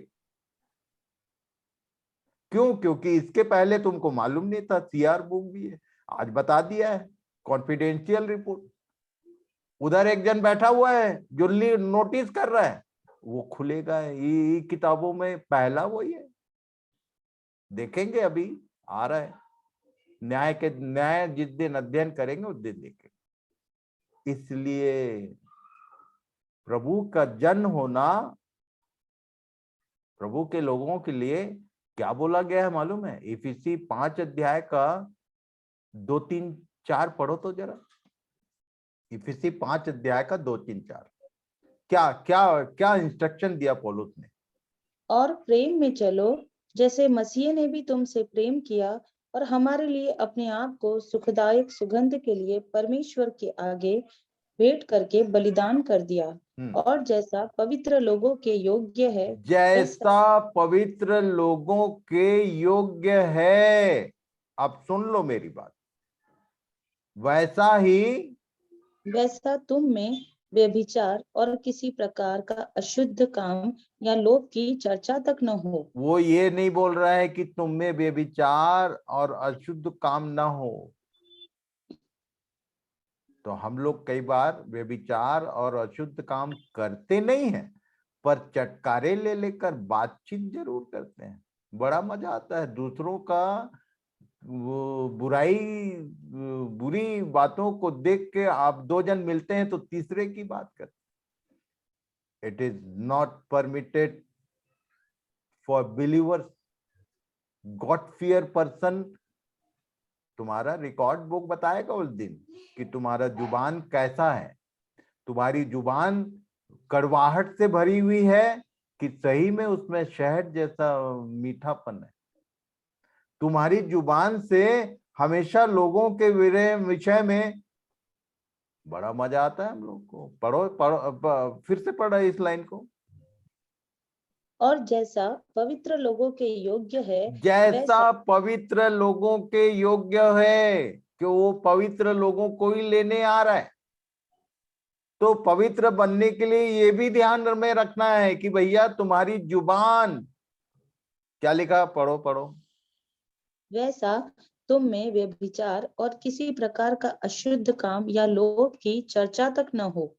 क्यों? क्योंकि इसके पहले तुमको मालूम नहीं था। सीआर बुक भी है, आज बता दिया है, कॉन्फिडेंशियल रिपोर्ट। उधर एक जन बैठा हुआ है जो नोटिस कर रहा है, वो खुलेगा। ये किताबों में पहला वही है, देखेंगे अभी आ रहा है। न्याय जिस दिन अध्ययन करेंगे उस दिन देखेंगे। इसलिए प्रभु का जन्म होना, प्रभु के लोगों के लिए क्या बोला गया है मालूम है? इफिसी 5 अध्याय का 2, 3, 4 पढ़ो तो जरा। इफिसी 5 अध्याय का 2, 3, 4 क्या क्या क्या इंस्ट्रक्शन दिया पौलुस ने? और प्रेम में चलो जैसे मसीह ने भी तुमसे प्रेम किया और हमारे लिए अपने आप को सुखदायक सुगंध के लिए परमेश्वर के आगे भेंट करके बलिदान कर दिया। और जैसा पवित्र लोगों के योग्य है, जैसा पवित्र लोगों के योग्य है, अब सुन लो मेरी बात, वैसा तुम में व्यभिचार और किसी प्रकार का अशुद्ध काम या लोभ की चर्चा तक न हो। वो ये नहीं बोल रहा है कि तुम में व्यभिचार और अशुद्ध काम ना हो। तो हम लोग कई बार व्यभिचार और अशुद्ध काम करते नहीं हैं, पर चटकारे ले लेकर बातचीत जरूर करते हैं। बड़ा मजा आता है दूसरों का वो बुरी बातों को देख के। आप 2 जन मिलते हैं तो तीसरे की बात करते। It is not permitted for believers, God fear person. तुम्हारा रिकॉर्ड बुक बताएगा उस दिन कि तुम्हारा जुबान कैसा है। तुम्हारी जुबान कड़वाहट से भरी हुई है कि सही में उसमें शहद जैसा मीठापन है। तुम्हारी जुबान से हमेशा लोगों के विषय में बड़ा मजा आता है हम लोग को। पढ़ो फिर से पढ़ो इस लाइन को। और जैसा पवित्र लोगों के योग्य है, जैसा पवित्र लोगों के योग्य है, कि वो पवित्र लोगों को ही लेने आ रहा है। तो पवित्र बनने के लिए ये भी ध्यान में रखना है कि भैया तुम्हारी जुबान क्या लिखा, पढ़ो। वैसा तुम में व्यभिचार और किसी प्रकार का अशुद्ध काम या लोभ की चर्चा तक न हो,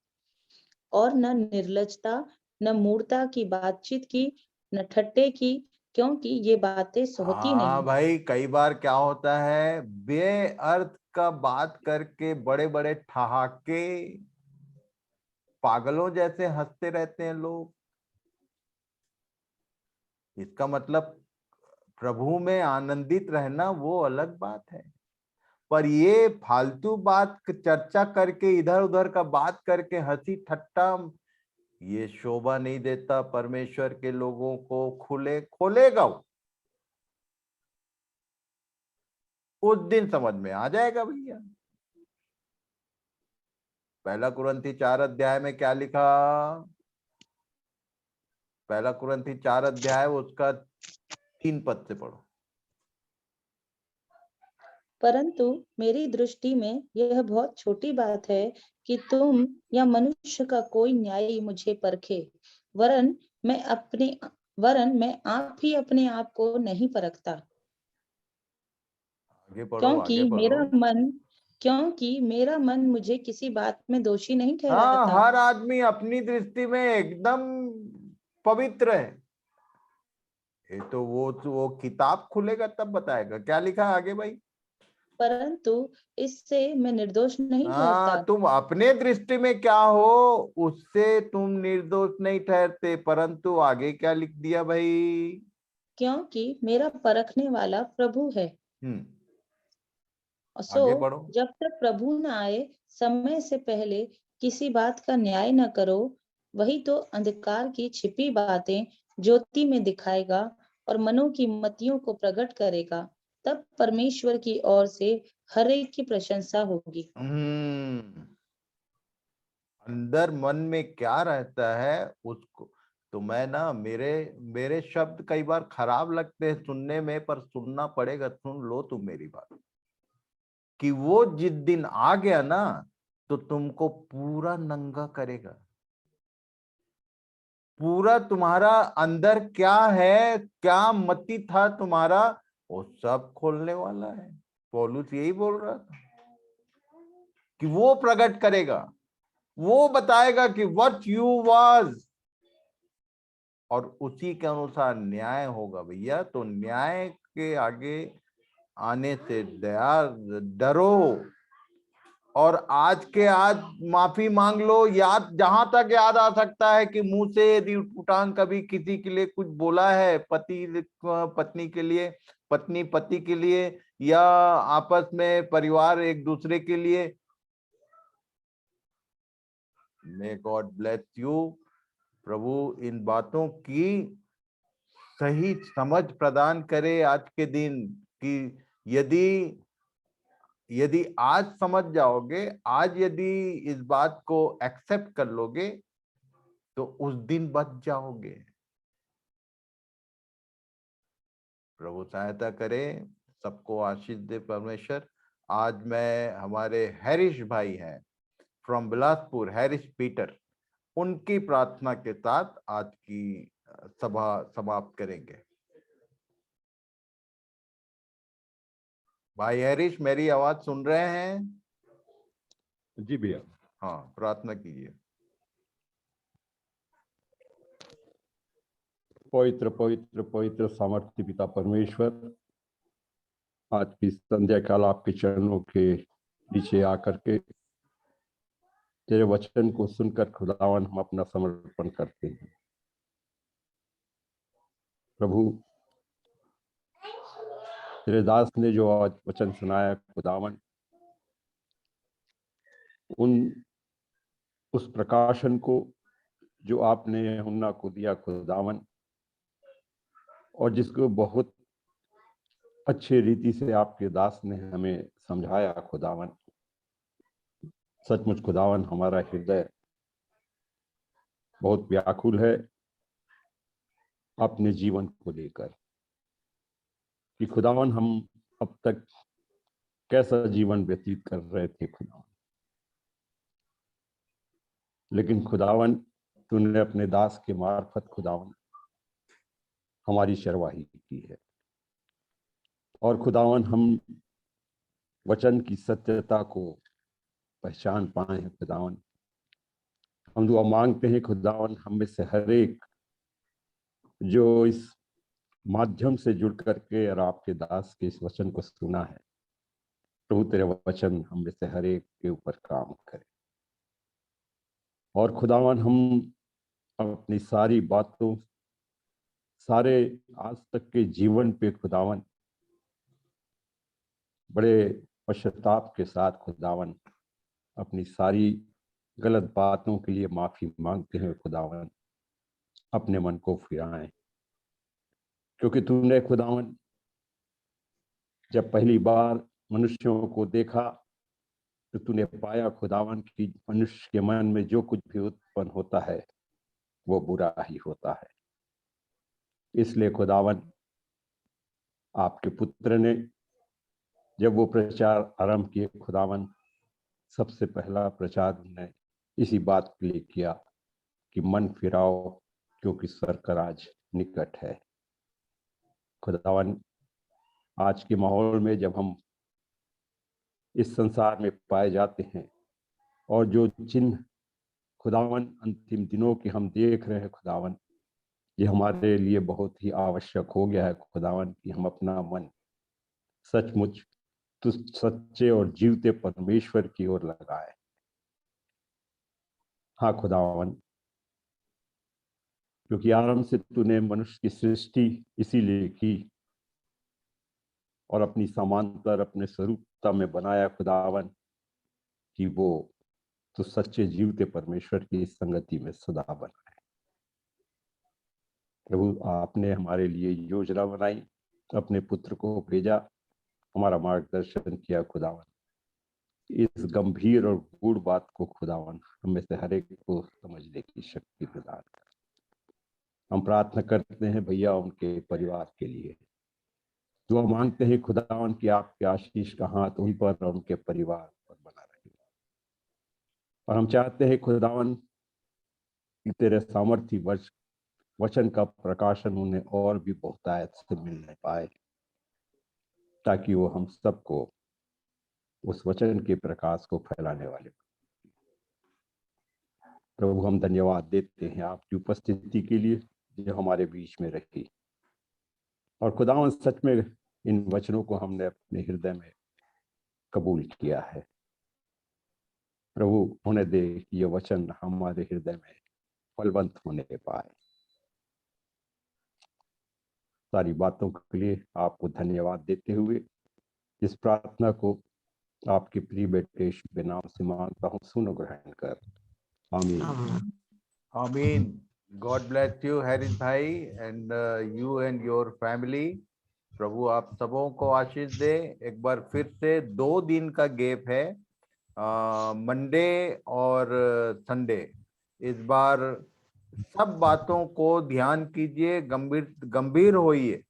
और न निर्लजता, न मूर्ता की बातचीत की, न ठट्टे की, क्योंकि ये बातें सोहती नहीं। हाँ भाई, कई बार क्या होता है, बेअर्थ का बात करके बड़े बड़े ठहाके, पागलों जैसे हंसते रहते हैं लोग। इसका मतलब प्रभु में आनंदित रहना वो अलग बात है, पर ये फालतू बात चर्चा करके, इधर उधर का बात करके हंसी ठट्टा, ये शोभा नहीं देता परमेश्वर के लोगों को। खोलेगा वो, उस दिन समझ में आ जाएगा भैया। 1 कुरिन्थी 4 अध्याय में क्या लिखा? 1 कुरिन्थी 4 अध्याय उसका 3 पद से पढ़ो। परंतु मेरी दृष्टि में यह बहुत छोटी बात है कि तुम या मनुष्य का कोई न्यायी मुझे परखे, वरन मैं आप ही अपने आप को नहीं परखता। आगे पढ़ो। क्योंकि मेरा मन मुझे किसी बात में दोषी नहीं हाँ, ठहराता। हर आदमी अपनी दृष्टि में एकदम पवित्र है। ये तो वो किताब खुलेगा तब बताएगा क्या लिखा है आगे भाई। परंतु इससे मैं निर्दोष नहीं ठहरता। तुम अपने दृष्टि में क्या हो उससे तुम निर्दोष नहीं ठहरते, परंतु आगे क्या लिख दिया भाई? क्योंकि मेरा परखने वाला प्रभु है। आगे सो बढ़ो। जब तक प्रभु न आए, समय से पहले किसी बात का न्याय न करो। वही तो अंधकार की छिपी बातें ज्योति में दिखाएगा और मनों की मतियों को प्रकट करेगा। तब परमेश्वर की ओर से हर एक की प्रशंसा होगी। अंदर मन में क्या रहता है उसको, तो मैं ना, मेरे शब्द कई बार खराब लगते हैं सुनने में, पर सुनना पड़ेगा। सुन लो तुम मेरी बात, कि वो जिस दिन आ गया ना तो तुमको पूरा नंगा करेगा। पूरा तुम्हारा अंदर क्या है, क्या मति था तुम्हारा, वो सब खोलने वाला है। पौलुस यही बोल रहा था कि वो प्रकट करेगा, वो बताएगा कि व्हाट यू वाज, और उसी के अनुसार न्याय होगा भैया। तो न्याय के आगे आने से दया डरो, और आज के आज माफी मांग लो। याद, जहां तक याद आ सकता है कि मुंह से यदि उठान कभी किसी के लिए कुछ बोला है, पति पत्नी के लिए, पत्नी पति के लिए, या आपस में परिवार एक दूसरे के लिए, मे गॉड ब्लेस यू। प्रभु इन बातों की सही समझ प्रदान करे आज के दिन, कि यदि आज समझ जाओगे, आज यदि इस बात को एक्सेप्ट कर लोगे, तो उस दिन बच जाओगे। प्रभु सहायता करे, सबको आशीष दे परमेश्वर। आज मैं, हमारे हैरिश भाई हैं फ्रॉम बिलासपुर, हैरिश पीटर, उनकी प्रार्थना के साथ आज की सभा समाप्त करेंगे। भाई हैरिश, मेरी आवाज सुन रहे हैं? जी भैया। हाँ, प्रार्थना कीजिए। पवित्र पवित्र पवित्र सामर्थ्य पिता परमेश्वर, आज की संध्या काल आपके चरणों के नीचे आकर के तेरे वचन को सुनकर खुदावन हम अपना समर्पण करते हैं। प्रभु, तेरे दास ने जो आज वचन सुनाया खुदावन, उस प्रकाशन को जो आपने यूहन्ना को दिया खुदावन, और जिसको बहुत अच्छे रीति से आपके दास ने हमें समझाया खुदावन, सचमुच खुदावन हमारा हृदय बहुत व्याकुल है अपने जीवन को लेकर, कि खुदावन हम अब तक कैसा जीवन व्यतीत कर रहे थे खुदावन। लेकिन खुदावन, तूने अपने दास के मार्फत खुदावन हमारी शरवाही की है, और खुदावन हम वचन की सत्यता को पहचान पाए हैं खुदावन। हम दुआ मांगते हैं खुदावन, हम में से हर एक जो इस माध्यम से जुड़ करके और आपके दास के इस वचन को सुना है, प्रभु तेरे वचन हम में से हर एक के ऊपर काम करे। और खुदावन, हम अपनी सारी बातों, सारे आज तक के जीवन पे खुदावन बड़े पश्चाताप के साथ खुदावन अपनी सारी गलत बातों के लिए माफी मांगते हैं खुदावन। अपने मन को फिराएं, क्योंकि तूने खुदावन जब पहली बार मनुष्यों को देखा तो तूने पाया खुदावन कि मनुष्य के मन में जो कुछ भी उत्पन्न होता है वो बुरा ही होता है। इसलिए खुदावन, आपके पुत्र ने जब वो प्रचार आरंभ किए खुदावन, सबसे पहला प्रचार ने इसी बात के लिए किया कि मन फिराओ, क्योंकि स्वर्ग का राज निकट है। खुदावन, आज के माहौल में जब हम इस संसार में पाए जाते हैं, और जो चिन्ह खुदावन अंतिम दिनों के हम देख रहे हैं खुदावन, ये हमारे लिए बहुत ही आवश्यक हो गया है खुदावन, कि हम अपना मन सचमुच सच्चे और जीवते परमेश्वर की ओर लगाए। हाँ खुदावन, क्योंकि आरंभ से तूने मनुष्य की सृष्टि इसीलिए की और अपनी समांतर अपने स्वरूपता में बनाया खुदावन कि वो तो सच्चे जीवते परमेश्वर की संगति में सदा बनाए। प्रभु आपने हमारे लिए योजना बनाई, अपने पुत्र को भेजा, हमारा मार्गदर्शन किया खुदावन। इस गंभीर और गूढ़ बात को खुदावन हमें से हर एक को समझने की शक्ति प्रदान कर। हम प्रार्थना करते हैं भैया उनके परिवार के लिए, दुआ मांगते हैं खुदावन कि आपके आशीष का हाथ उन पर और उनके परिवार पर बना रहे। और हम चाहते हैं खुदावन कि तेरे सामर्थ्य वचन का प्रकाशन उन्हें और भी बहुतायत से मिलने पाए, ताकि वो हम सबको उस वचन के प्रकाश को फैलाने वाले। प्रभु हम धन्यवाद देते हैं आपकी उपस्थिति के लिए जो हमारे बीच में रही, और खुदावन सच में इन वचनों को हमने अपने हृदय में कबूल किया है। प्रभु होने दे कि ये वचन हमारे हृदय में फलवंत होने पाए। सारी बातों के लिए आपको धन्यवाद देते हुए इस प्रार्थना को आपके प्रिय बेटे यीशु के नाम से मांगता हूँ, सुनो ग्रहण कर। आमीन। आमीन। गॉड ब्लेस यू हैरिस भाई and you and your family. प्रभु आप सबों को आशीष दे। एक बार फिर से 2 दिन का गैप है, मंडे और संडे। इस बार सब बातों को ध्यान कीजिए, गंभीर होइए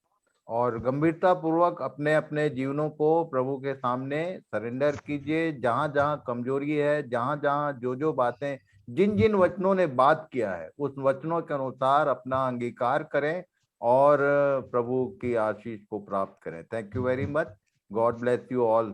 और गंभीरता पूर्वक अपने अपने जीवनों को प्रभु के सामने सरेंडर कीजिए। जहां जहां कमजोरी है, जहां जहां जो बातें जिन जिन वचनों ने बात किया है उस वचनों के अनुसार अपना अंगीकार करें और प्रभु की आशीष को प्राप्त करें। Thank you very much. God bless you all.